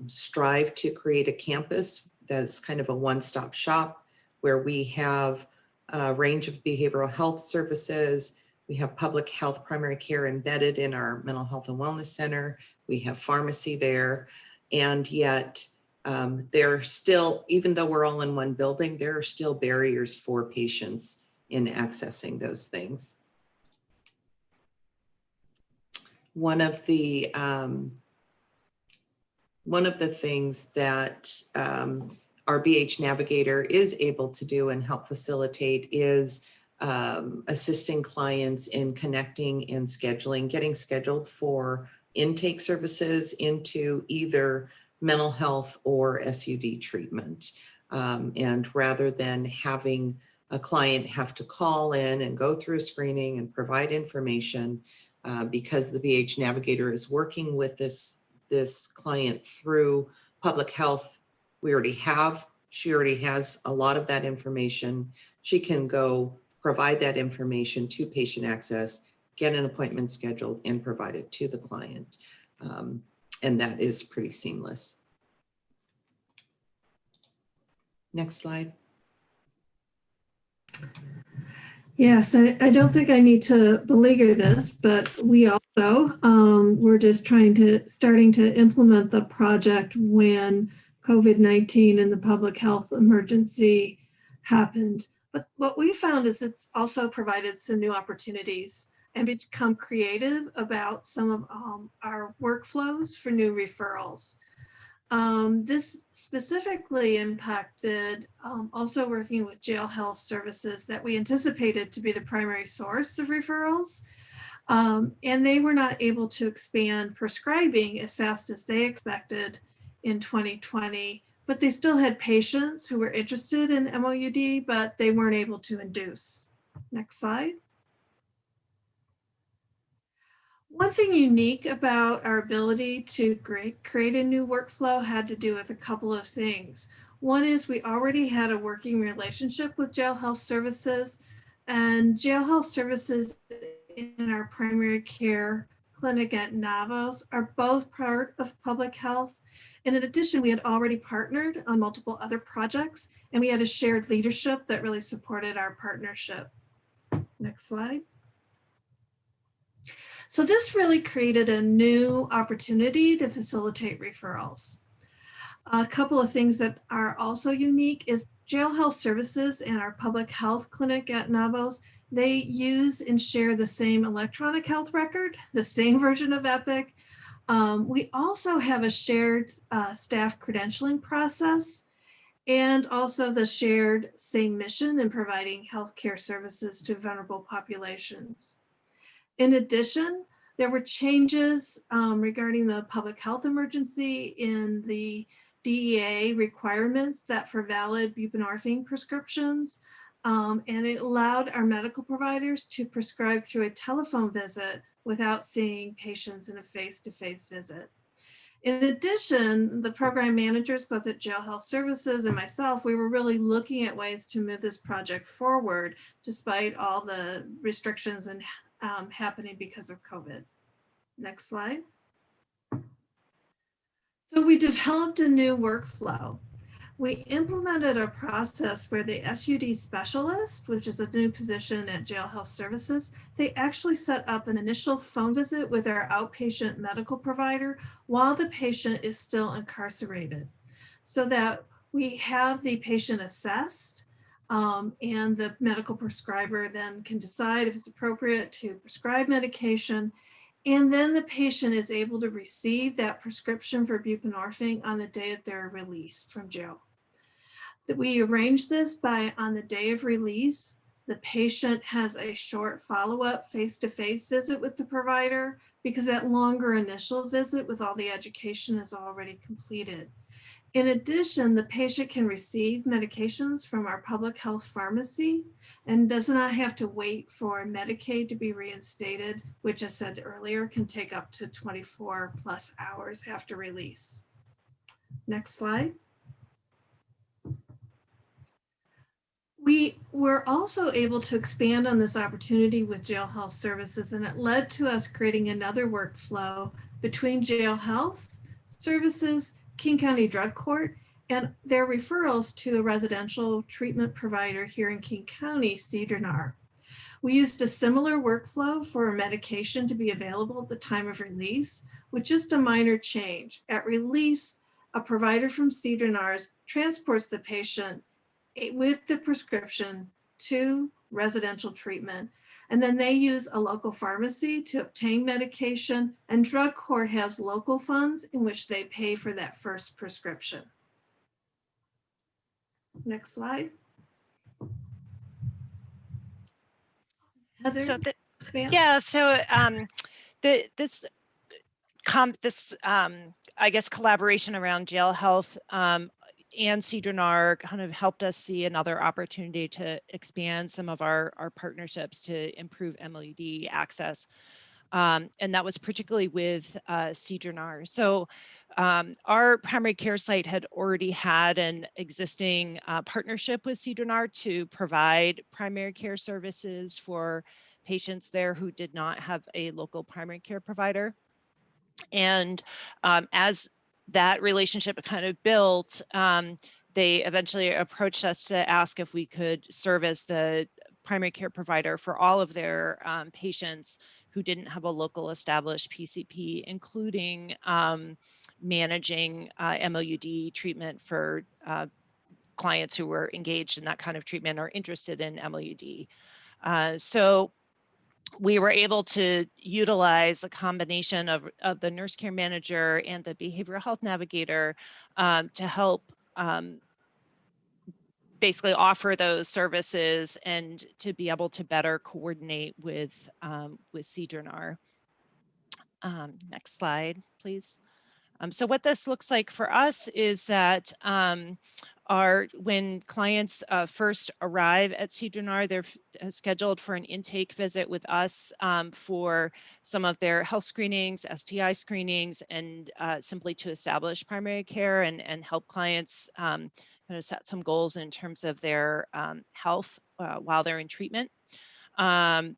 Speaker 8: strived to create a campus that's kind of a one-stop shop where we have a range of behavioral health services. We have public health primary care embedded in our mental health and wellness center. We have pharmacy there. And yet there are still, even though we're all in one building, there are still barriers for patients in accessing those things. One of the things that our Bh Navigator is able to do and help facilitate is assisting clients in connecting and scheduling, getting scheduled for intake services into either mental health or SUD treatment. And rather than having a client have to call in and go through a screening and provide information, because the Bh Navigator is working with this client through public health, she already has a lot of that information. She can go provide that information to patient access, get an appointment scheduled, and provide it to the client. And that is pretty seamless. Next slide.
Speaker 6: Yes, I don't think I need to beleaguer this, but we also were just starting to implement the project when COVID-19 and the public health emergency happened. But what we found is it's also provided some new opportunities and become creative about some of our workflows for new referrals. This specifically impacted also working with jail health services that we anticipated to be the primary source of referrals. And they were not able to expand prescribing as fast as they expected in 2020, but they still had patients who were interested in MOUD, but they weren't able to induce. Next slide. One thing unique about our ability to create a new workflow had to do with a couple of things. One is we already had a working relationship with jail health services, and jail health services in our primary care clinic at Navos are both part of public health. And in addition, we had already partnered on multiple other projects, and we had a shared leadership that really supported our partnership. Next slide. So this really created a new opportunity to facilitate referrals. A couple of things that are also unique is jail health services and our public health clinic at Navos, they use and share the same electronic health record, the same version of Epic. We also have a shared staff credentialing process, and also the shared same mission in providing healthcare services to vulnerable populations. In addition, there were changes regarding the public health emergency in the DEA requirements that for valid buprenorphine prescriptions, and it allowed our medical providers to prescribe through a telephone visit without seeing patients in a face-to-face visit. In addition, the program managers, both at Jail Health Services and myself, we were really looking at ways to move this project forward despite all the restrictions and happening because of COVID. Next slide. So we developed a new workflow. we implemented a process where the SUD specialist, which is a new position at Jail Health Services, they actually set up an initial phone visit with our outpatient medical provider while the patient is still incarcerated, so that we have the patient assessed, and the medical prescriber then can decide if it's appropriate to prescribe medication. And then the patient is able to receive that prescription for buprenorphine on the day that they're released from jail. That we arrange this by on the day of release, the patient has a short follow-up face-to-face visit with the provider, because that longer initial visit with all the education is already completed. In addition, the patient can receive medications from our public health pharmacy and does not have to wait for Medicaid to be reinstated, which I said earlier can take up to 24 plus hours after release. Next slide. We were also able to expand on this opportunity with Jail Health Services, and it led to us creating another workflow between Jail Health Services, King County Drug Court, and their referrals to a residential treatment provider here in King County, Cedronar. We used a similar workflow for medication to be available at the time of release, with just a minor change. At release, a provider from Cedronar's transports the patient with the prescription to residential treatment. And then they use a local pharmacy to obtain medication, and drug court has local funds in which they pay for that first prescription. Next slide. Heather,
Speaker 7: So
Speaker 6: expand.
Speaker 7: yeah, so this I guess collaboration around jail health and Cedronar kind of helped us see another opportunity to expand some of our partnerships to improve MOUD access. And that was particularly with Cedronar. So our primary care site had already had an existing partnership with Cedronar to provide primary care services for patients there who did not have a local primary care provider. And as that relationship kind of built, they eventually approached us to ask if we could serve as the primary care provider for all of their patients who didn't have a local established PCP, including managing MOUD treatment for clients who were engaged in that kind of treatment or interested in MOUD. So we were able to utilize a combination of the nurse care manager and the behavioral health navigator to help basically offer those services and to be able to better coordinate with Cedronar. Next slide, please. So what this looks like for us is that when clients first arrive at Cedronar, they're scheduled for an intake visit with us for some of their health screenings, STI screenings, and simply to establish primary care and help clients kind of set some goals in terms of their health while they're in treatment. And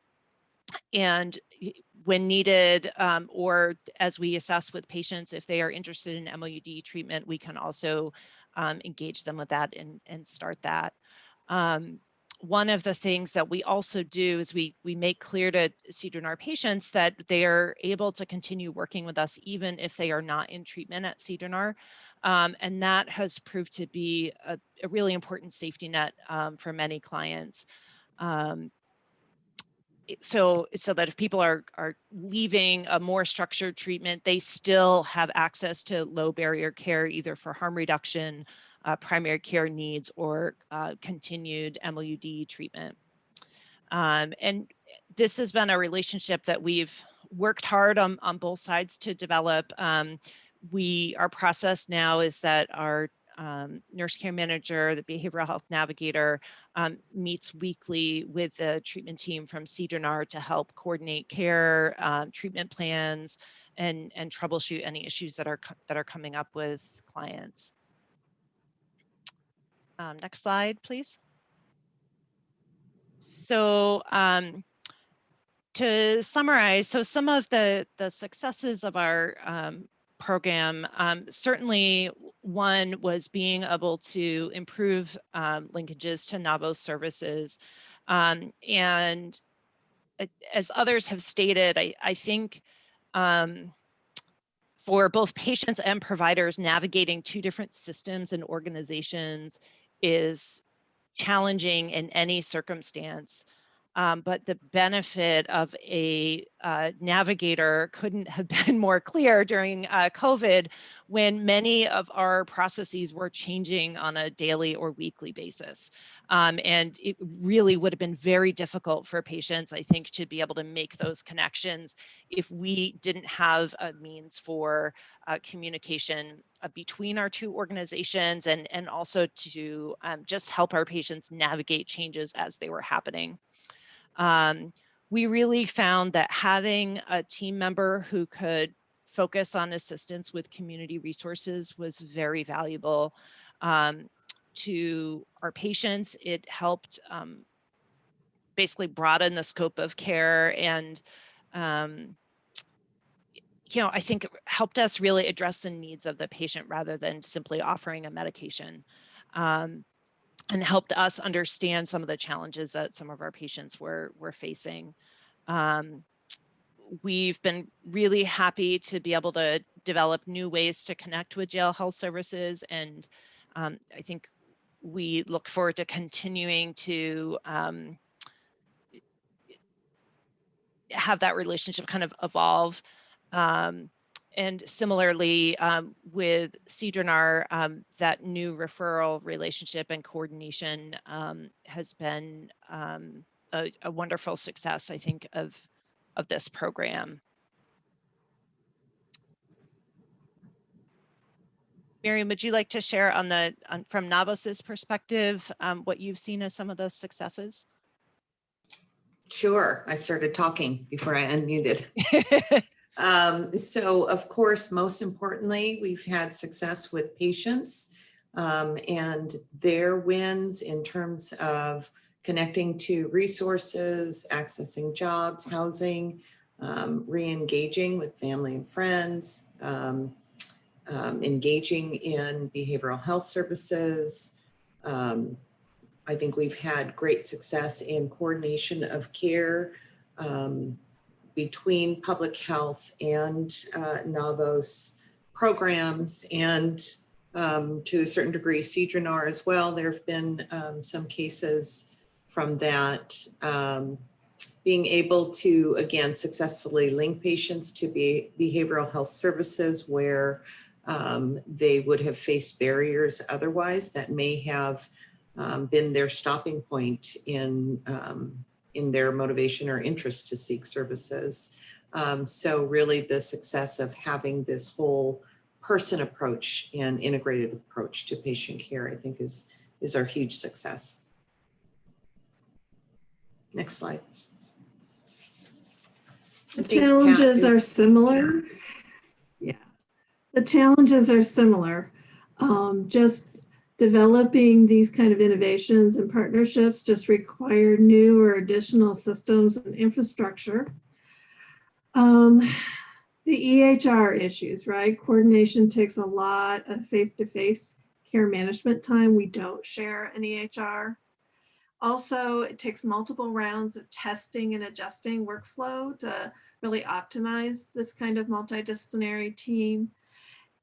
Speaker 7: when needed, or as we assess with patients, if they are interested in MOUD treatment, we can also engage them with that and start that. One of the things that we also do is we make clear to Cedronar patients that they are able to continue working with us even if they are not in treatment at Cedronar. And that has proved to be a really important safety net for many clients. So that if people are leaving a more structured treatment, they still have access to low barrier care, either for harm reduction, primary care needs, or continued MOUD treatment. And this has been a relationship that we've worked hard on both sides to develop. Our process now is that our nurse care manager, the behavioral health navigator, meets weekly with the treatment team from Cedronar to help coordinate care, treatment plans, and troubleshoot any issues that are coming up with clients. Next slide, please. So to summarize, so some of the successes of our program, certainly One was being able to improve linkages to Navos services. And as others have stated, I think for both patients and providers, navigating two different systems and organizations is challenging in any circumstance. But the benefit of a navigator couldn't have been more clear during COVID, when many of our processes were changing on a daily or weekly basis. And it really would have been very difficult for patients, I think, to be able to make those connections if we didn't have a means for communication between our two organizations, and also to just help our patients navigate changes as they were happening. We really found that having a team member who could focus on assistance with community resources was very valuable to our patients. It helped basically broaden the scope of care, and I think it helped us really address the needs of the patient rather than simply offering a medication. And helped us understand some of the challenges that some of our patients were facing. We've been really happy to be able to develop new ways to connect with jail health services, and I think we look forward to continuing to have that relationship kind of evolve. And similarly, with CDRNR, that new referral relationship and coordination has been a wonderful success, I think, of this program. Miriam, would you like to share from Navos's perspective, what you've seen as some of those successes?
Speaker 8: Sure, I started talking before I unmuted. So of course, most importantly, we've had success with patients and their wins in terms of connecting to resources, accessing jobs, housing, re-engaging with family and friends, engaging in behavioral health services. I think we've had great success in coordination of care between public health and Navos programs, and to a certain degree, CDRNR as well. There have been some cases from that, being able to, again, successfully link patients to behavioral health services where they would have faced barriers otherwise that may have been their stopping point in their motivation or interest to seek services. So really the success of having this whole person approach and integrated approach to patient care, I think is our huge success. Next slide.
Speaker 6: The challenges are similar. Yeah, the challenges are similar. Just developing these kind of innovations and partnerships just require new or additional systems and infrastructure. The EHR issues, right? Coordination takes a lot of face-to-face care management time. We don't share an EHR. Also, it takes multiple rounds of testing and adjusting workflow to really optimize this kind of multidisciplinary team.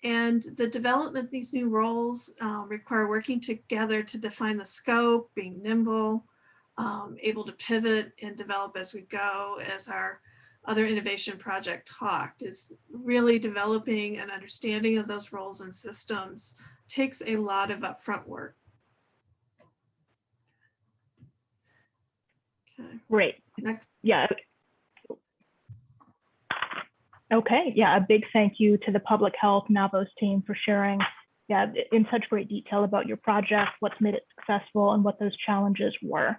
Speaker 6: And the development of these new roles require working together to define the scope, being nimble, able to pivot and develop as we go. As our other innovation project talked, is really developing an understanding of those roles and systems takes a lot of upfront work. Okay.
Speaker 1: Great.
Speaker 6: Next.
Speaker 1: Yeah. Okay, yeah, a big thank you to the Public Health Navos team for sharing in such great detail about your project, what's made it successful, and what those challenges were.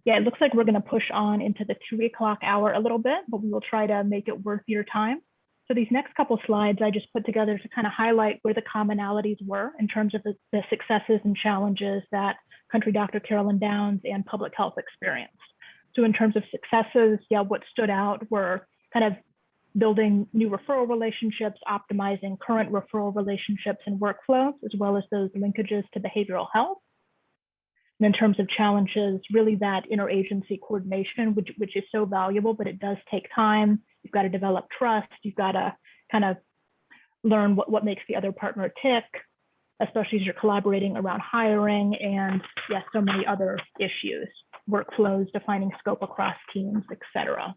Speaker 1: Yeah, it looks like we're gonna push on into the 3 o'clock hour a little bit, but we will try to make it worth your time. So these next couple slides I just put together to kind of highlight where the commonalities were in terms of the successes and challenges that Country Dr. Carolyn Downs and public health experienced. So in terms of successes, yeah, what stood out were kind of building new referral relationships, optimizing current referral relationships and workflows, as well as those linkages to behavioral health. And in terms of challenges, really that interagency coordination, which is so valuable, but it does take time. You've got to develop trust. You've got to kind of learn what makes the other partner tick, especially as you're collaborating around hiring and yes, so many other issues, workflows, defining scope across teams, et cetera.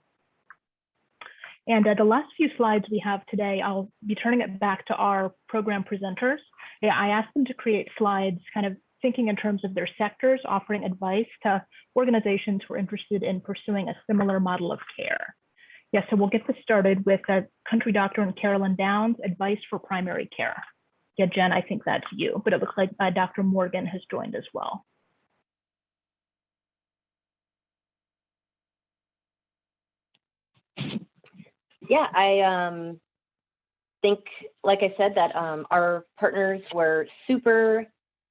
Speaker 1: And the last few slides we have today, I'll be turning it back to our program presenters. Yeah, I asked them to create slides kind of thinking in terms of their sectors, offering advice to organizations who are interested in pursuing a similar model of care. Yeah, so we'll get this started with a country doctor in Carolyn Downs, advice for primary care. Yeah, Jen, I think that's you, but it looks like Dr. Morgan has joined as well.
Speaker 2: Yeah, I think, like I said, that our partners were super,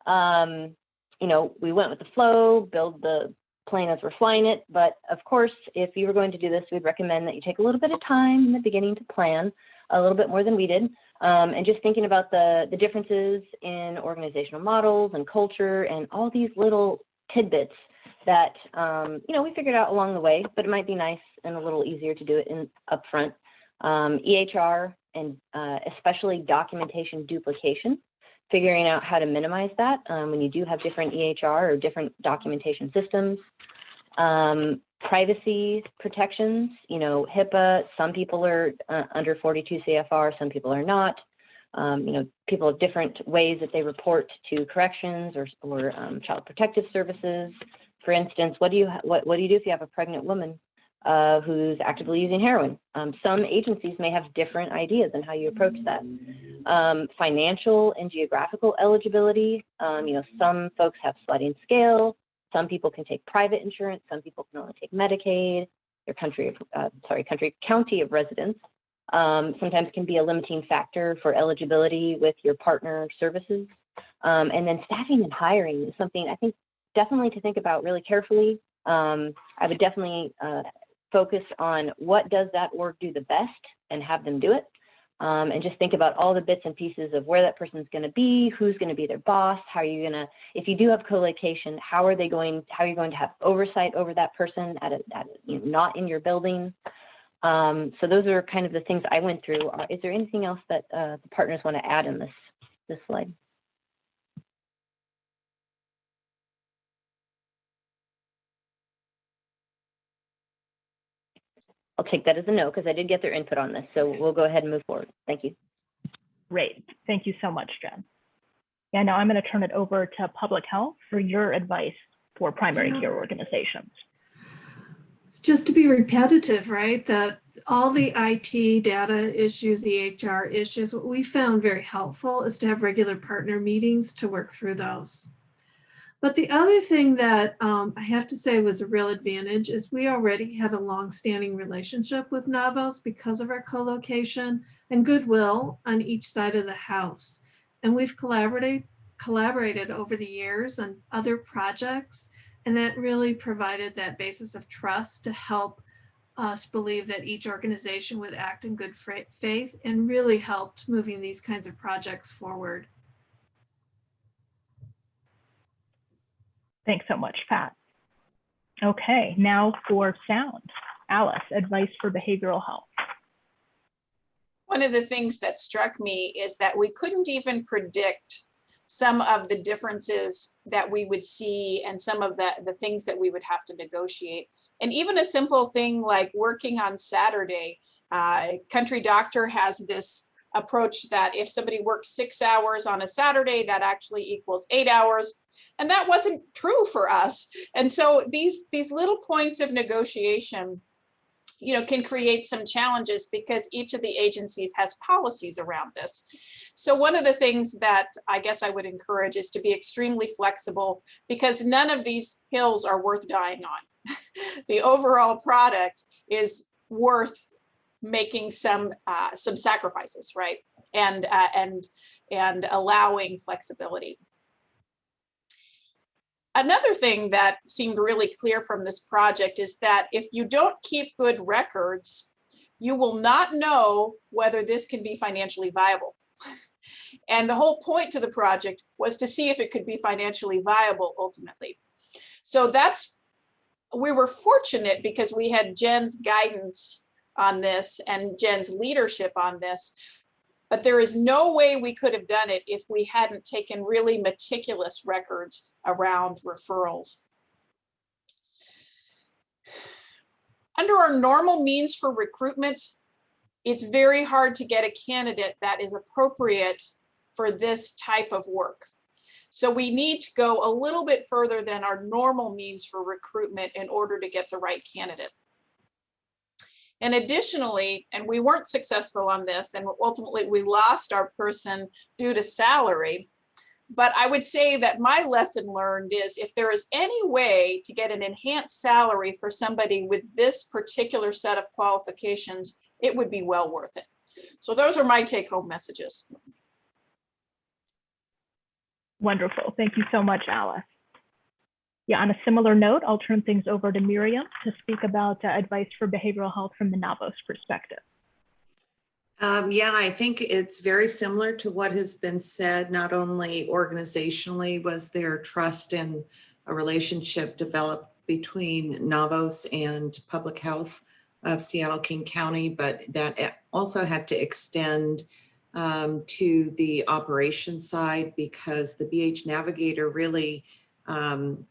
Speaker 2: you know, we went with the flow, build the plane as we're flying it. But of course, if you were going to do this, we'd recommend that you take a little bit of time in the beginning to plan, a little bit more than we did. And just thinking about the differences in organizational models and culture and all these little tidbits that, you know, we figured out along the way, but it might be nice and a little easier to do it in upfront. EHR and especially documentation duplication, figuring out how to minimize that when you do have different EHR or different documentation systems. Privacy protections, you know, HIPAA, some people are under 42 CFR, some people are not. You know, people have different ways that they report to corrections or child protective services. For instance, what do you do if you have a pregnant woman who's actively using heroin? Some agencies may have different ideas on how you approach that. Financial and geographical eligibility. You know, some folks have sliding scale. Some people can take private insurance. Some people can only take Medicaid. Their county of residence sometimes can be a limiting factor for eligibility with your partner services. And then staffing and hiring is something I think definitely to think about really carefully. I would definitely focus on what does that org do the best and have them do it. And just think about all the bits and pieces of where that person's going to be, who's going to be their boss, how are you going to, if you do have co-location, how are you going to have oversight over that person you know, not in your building? So those are kind of the things I went through. Is there anything else that the partners want to add in this slide? I'll take that as a no because I did get their input on this. So we'll go ahead and move forward. Thank you.
Speaker 1: Great. Thank you so much, Jen. Yeah, now I'm going to turn it over to public health for your advice for primary care organizations.
Speaker 6: Just to be repetitive, right? That all the IT data issues, EHR issues, what we found very helpful is to have regular partner meetings to work through those. But the other thing that I have to say was a real advantage is we already had a long-standing relationship with Navos because of our co-location and goodwill on each side of the house. And we've collaborated over the years on other projects, and that really provided that basis of trust to help us believe that each organization would act in good faith and really helped moving these kinds of projects forward.
Speaker 1: Thanks so much, Pat. Okay, now for sound. Alice, advice for behavioral health.
Speaker 3: One of the things that struck me is that we couldn't even predict some of the differences that we would see and some of the things that we would have to negotiate. And even a simple thing like working on Saturday, Country Doctor has this approach that if somebody works 6 hours on a Saturday, that actually equals 8 hours. And that wasn't true for us. And so these little points of negotiation, you know, can create some challenges because each of the agencies has policies around this. So one of the things that I guess I would encourage is to be extremely flexible because none of these hills are worth dying on. The overall product is worth making some sacrifices, right? And allowing flexibility. Another thing that seemed really clear from this project is that if you don't keep good records, you will not know whether this can be financially viable. And the whole point to the project was to see if it could be financially viable ultimately. So we were fortunate because we had Jen's guidance on this and Jen's leadership on this, but there is no way we could have done it if we hadn't taken really meticulous records around referrals. Under our normal means for recruitment, it's very hard to get a candidate that is appropriate for this type of work. So we need to go a little bit further than our normal means for recruitment in order to get the right candidate. And additionally, and we weren't successful on this, and ultimately we lost our person due to salary, but I would say that my lesson learned is if there is any way to get an enhanced salary for somebody with this particular set of qualifications, it would be well worth it. So those are my take-home messages.
Speaker 1: Wonderful. Thank you so much, Alice. Yeah, on a similar note, I'll turn things over to Miriam to speak about advice for behavioral health from the Navos perspective.
Speaker 8: Yeah, I think it's very similar to what has been said. Not only organizationally was there trust and a relationship developed between Navos and public health of Seattle-King County, but that also had to extend to the operations side, because the Bh Navigator really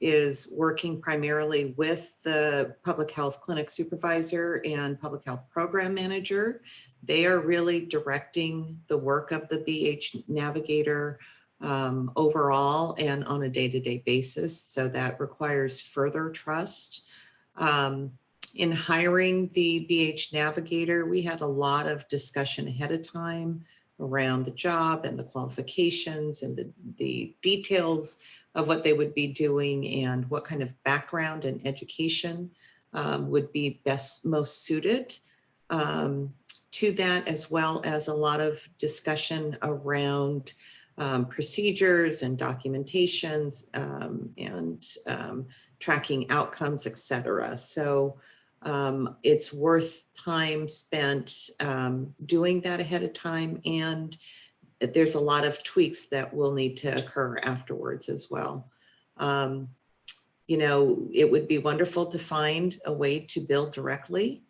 Speaker 8: is working primarily with the public health clinic supervisor and public health program manager. They are really directing the work of the Bh Navigator overall and on a day-to-day basis. So that requires further trust. In hiring the Bh Navigator, we had a lot of discussion ahead of time around the job and the qualifications and the details of what they would be doing and what kind of background and education would be most suited to that, as well as a lot of discussion around procedures and documentations and tracking outcomes, et cetera. So it's worth time spent doing that ahead of time, and there's a lot of tweaks that will need to occur afterwards as well. You know, it would be wonderful to find a way to bill directly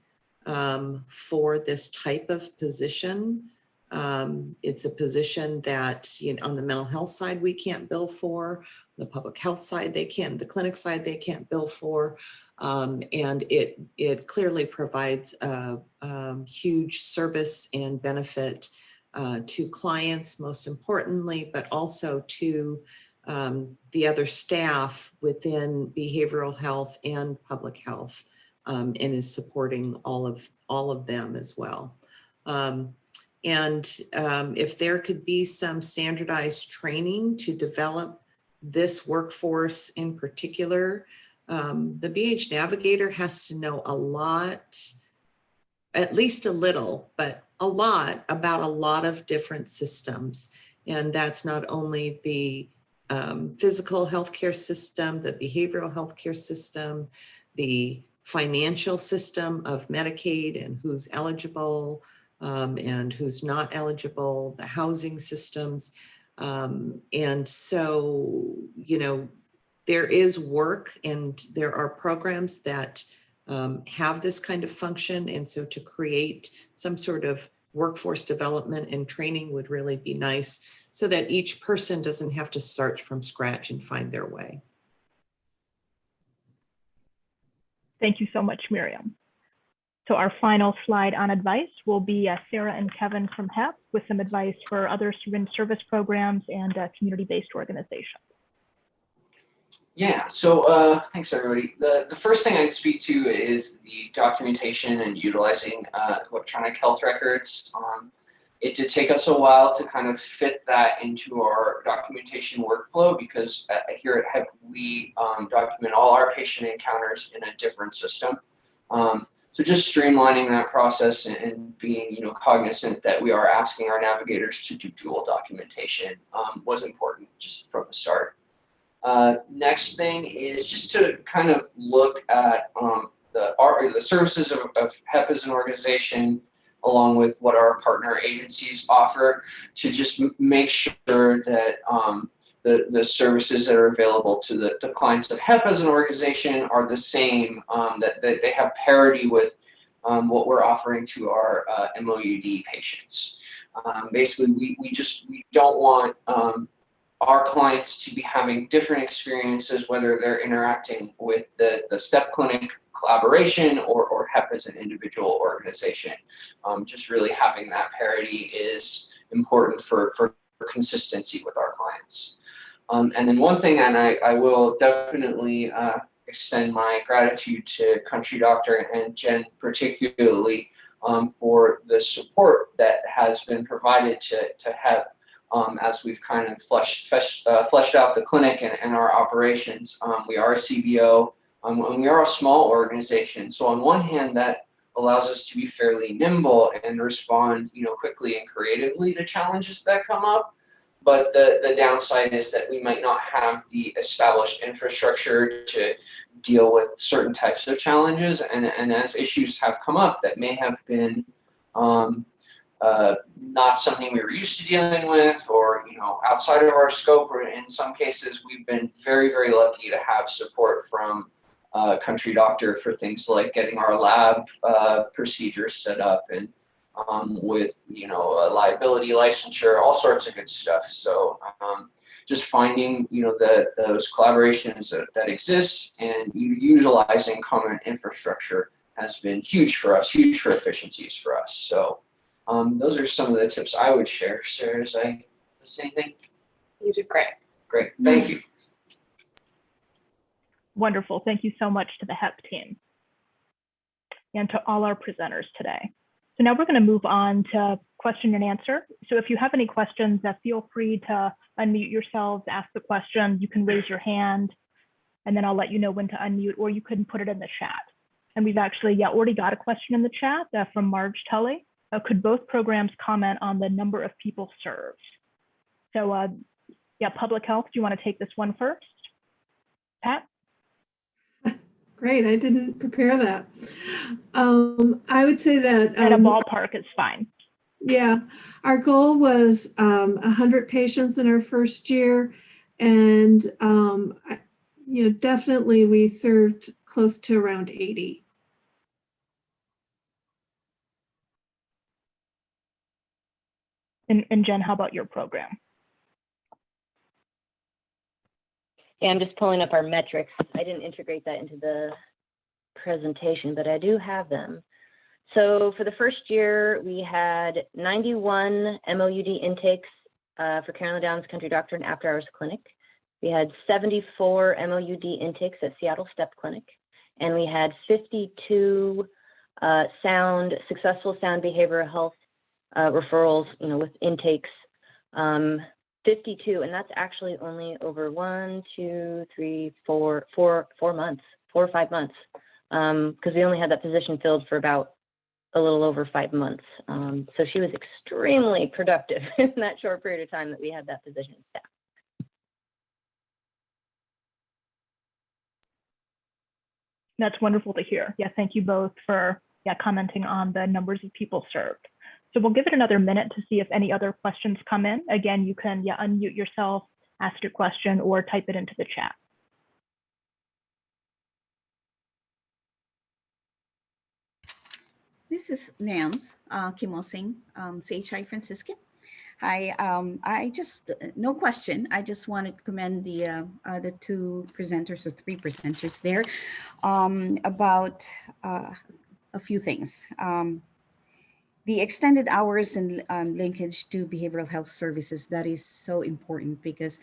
Speaker 8: for this type of position. It's a position that, you know, on the mental health side, we can't bill for. The public health side, they can. The clinic side, they can't bill for. And it clearly provides a huge service and benefit to clients, most importantly, but also to the other staff within behavioral health and public health, and is supporting all of them as well. If there could be some standardized training to develop this workforce in particular, the Bh Navigator has to know a lot, at least a little, but a lot about a lot of different systems. And that's not only the physical healthcare system, the behavioral healthcare system, the financial system of Medicaid and who's eligible and who's not eligible, the housing systems. And so, you know, there is work and there are programs that have this kind of function. And so to create some sort of workforce development and training would really be nice, so that each person doesn't have to start from scratch and find their way.
Speaker 1: Thank you so much, Miriam. So our final slide on advice will be Sarah and Kevin from HEP with some advice for other service programs and community-based organizations.
Speaker 5: Yeah, so thanks everybody. The first thing I'd speak to is the documentation and utilizing electronic health records. It did take us a while to kind of fit that into our documentation workflow, because here at HEP, we document all our patient encounters in a different system. So just streamlining that process and being, you know, cognizant that we are asking our navigators to do dual documentation was important just from the start. Next thing is just to kind of look at the services of HEP as an organization, along with what our partner agencies offer, to just make sure that the services that are available to the clients of HEP as an organization are the same, that they have parity with what we're offering to our MOUD patients. Basically, we don't want our clients to be having different experiences, whether they're interacting with the STEP clinic collaboration or HEP as an individual organization. Just really having that parity is important for consistency with our clients. And then one thing, and I will definitely extend my gratitude to Country Doctor and Jen particularly for the support that has been provided to HEP as we've kind of fleshed out the clinic and our operations. We are a CBO, and we are a small organization. So on one hand, that allows us to be fairly nimble and respond, quickly and creatively to challenges that come up. But the downside is that we might not have the established infrastructure to deal with certain types of challenges. And as issues have come up that may have been not something we were used to dealing with, or outside of our scope, or in some cases, we've been very, very lucky to have support from Country Doctor for things like getting our lab procedures set up, and with a liability licensure, all sorts of good stuff. So just finding those collaborations that exist and utilizing common infrastructure has been huge for us, huge for efficiencies for us. So those are some of the tips I would share. Sarah, did I miss anything?
Speaker 4: You did great.
Speaker 5: Great, thank you.
Speaker 1: Wonderful. Thank you so much to the HEP team and to all our presenters today. So now we're going to move on to question and answer. So if you have any questions, feel free to unmute yourselves, ask the question. You can raise your hand, and then I'll let you know when to unmute, or you can put it in the chat. And we've actually already got a question in the chat from Marge Tully. Could both programs comment on the number of people served? So public health, do you want to take this one first? Pat?
Speaker 6: Great, I didn't prepare that. I would say that
Speaker 1: at a ballpark is fine.
Speaker 6: Yeah, our goal was 100 patients in our first year, and definitely we served close to around 80.
Speaker 1: And Jen, how about your program?
Speaker 2: Yeah, I'm just pulling up our metrics. I didn't integrate that into the presentation, but I do have them. So for the first year, we had 91 MOUD intakes for Carolyn Downs Country Doctor and After Hours Clinic. We had 74 MOUD intakes at Seattle Step Clinic, and we had 52 successful sound behavioral health referrals, with intakes. 52, and that's actually only over 4 or 5 months, because we only had that position filled for about a little over 5 months. So she was extremely productive in that short period of time that we had that position staffed.
Speaker 1: That's wonderful to hear. Yeah, thank you both for commenting on the numbers of people served. So we'll give it another minute to see if any other questions come in. Again, you can unmute yourself, ask your question, or type it into the chat.
Speaker 9: This is Nance Kim Singh, CHI Franciscan. I just, no question. I just wanted to commend the two presenters or three presenters there about a few things. The extended hours and linkage to behavioral health services, that is so important, because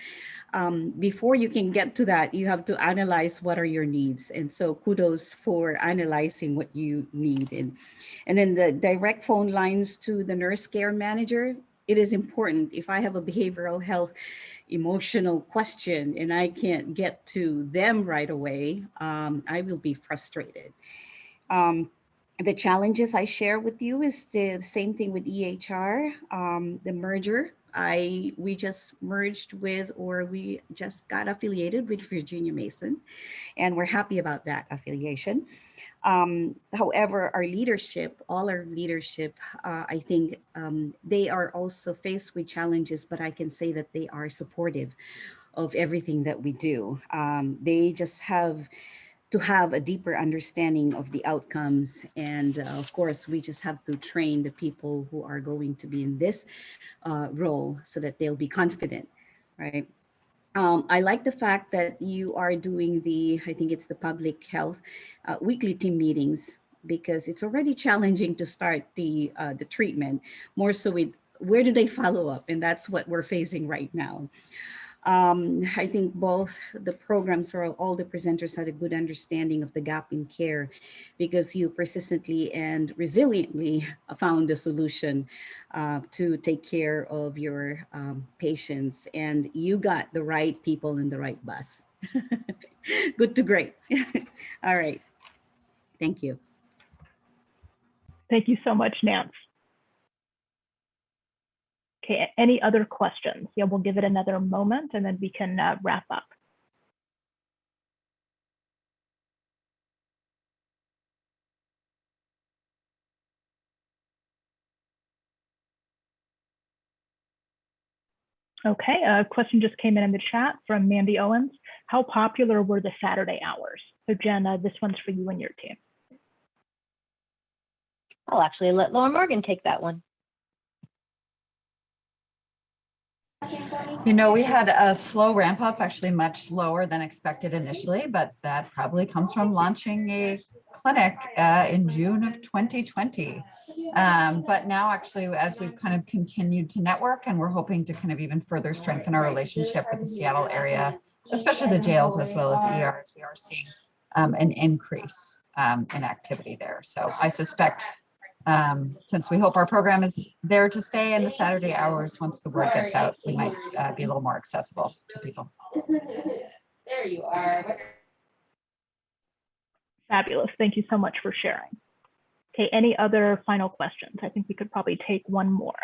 Speaker 9: before you can get to that, you have to analyze what are your needs. And so kudos for analyzing what you need. And then the direct phone lines to the nurse care manager, it is important. If I have a behavioral health emotional question and I can't get to them right away, I will be frustrated. The challenges I share with you is the same thing with EHR, the merger We just merged with, or we just got affiliated with Virginia Mason, and we're happy about that affiliation. However, our leadership, all our leadership, I think they are also faced with challenges, but I can say that they are supportive of everything that we do. They just have to have a deeper understanding of the outcomes. And of course, we just have to train the people who are going to be in this role so that they'll be confident, right? I like the fact that you are doing I think it's the public health weekly team meetings, because it's already challenging to start the treatment, more so with where do they follow up? And that's what we're facing right now. I think both the programs, or all the presenters, had a good understanding of the gap in care, because you persistently and resiliently found a solution to take care of your patients, and you got the right people in the right bus. Good to great. All right. Thank you.
Speaker 1: Thank you so much, Nance. Okay, any other questions? Yeah, we'll give it another moment and then we can wrap up. Okay, a question just came in the chat from Mandy Owens. How popular were the Saturday hours? So Jen, this one's for you and your team.
Speaker 2: I'll actually let Laura Morgan take that one.
Speaker 10: You know, we had a slow ramp up, actually much slower than expected initially, but that probably comes from launching a clinic in June of 2020. But now actually, as we've kind of continued to network, and we're hoping to kind of even further strengthen our relationship with the Seattle area, especially the jails as well as ERs, we are seeing an increase in activity there. So I suspect, since we hope our program is there to stay in the Saturday hours, once the word gets out, we might be a little more accessible to people.
Speaker 4: There you are.
Speaker 1: Fabulous. Thank you so much for sharing. Okay, any other final questions? I think we could probably take one more.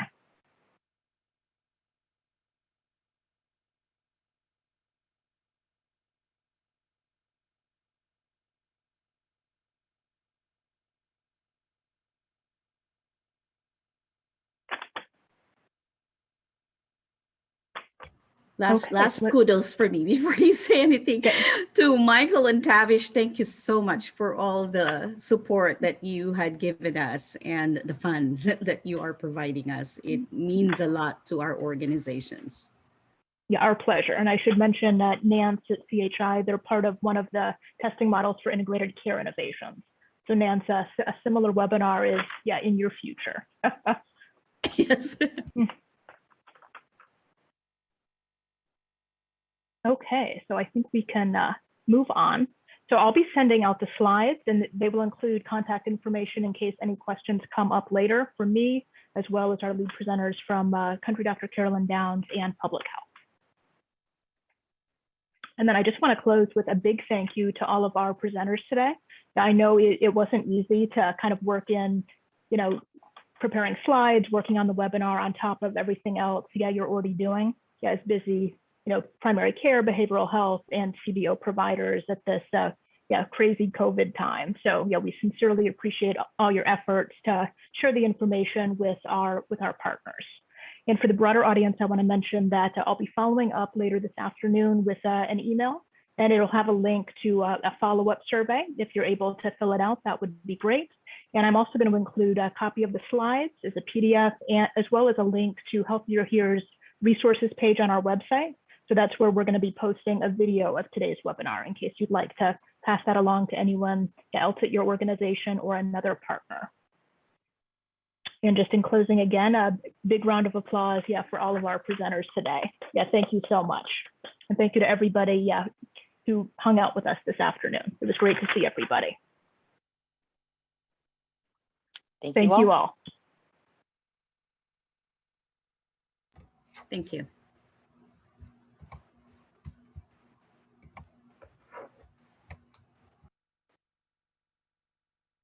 Speaker 9: Last kudos for me before you say anything. To Michael and Tavish, thank you so much for all the support that you had given us and the funds that you are providing us. It means a lot to our organizations.
Speaker 1: Yeah, our pleasure. And I should mention that Nance at CHI, they're part of one of the testing models for integrated care innovations. So Nance, a similar webinar is, yeah, in your future.
Speaker 9: Yes.
Speaker 1: Okay, so I think we can move on. So I'll be sending out the slides, and they will include contact information in case any questions come up later for me, as well as our lead presenters from Country Dr. Carolyn Downs and Public Health. And then I just want to close with a big thank you to all of our presenters today. I know it wasn't easy to kind of work in, you know, preparing slides, working on the webinar on top of everything else. Yeah, you're already doing. Yeah, it's busy. You know, primary care, behavioral health, and CBO providers at this crazy COVID time. So yeah, we sincerely appreciate all your efforts to share the information with our partners. And for the broader audience, I want to mention that I'll be following up later this afternoon with an email, and it'll have a link to a follow-up survey. If you're able to fill it out, that would be great. And I'm also going to include a copy of the slides as a PDF, and as well as a link to HealthierHere's resources page on our website. So that's where we're going to be posting a video of today's webinar in case you'd like to pass that along to anyone else at your organization or another partner. And just in closing again, a big round of applause, yeah, for all of our presenters today. Yeah, thank you so much. And thank you to everybody, yeah, who hung out with us this afternoon. It was great to see everybody.
Speaker 2: Thank
Speaker 1: you all.
Speaker 9: Thank you.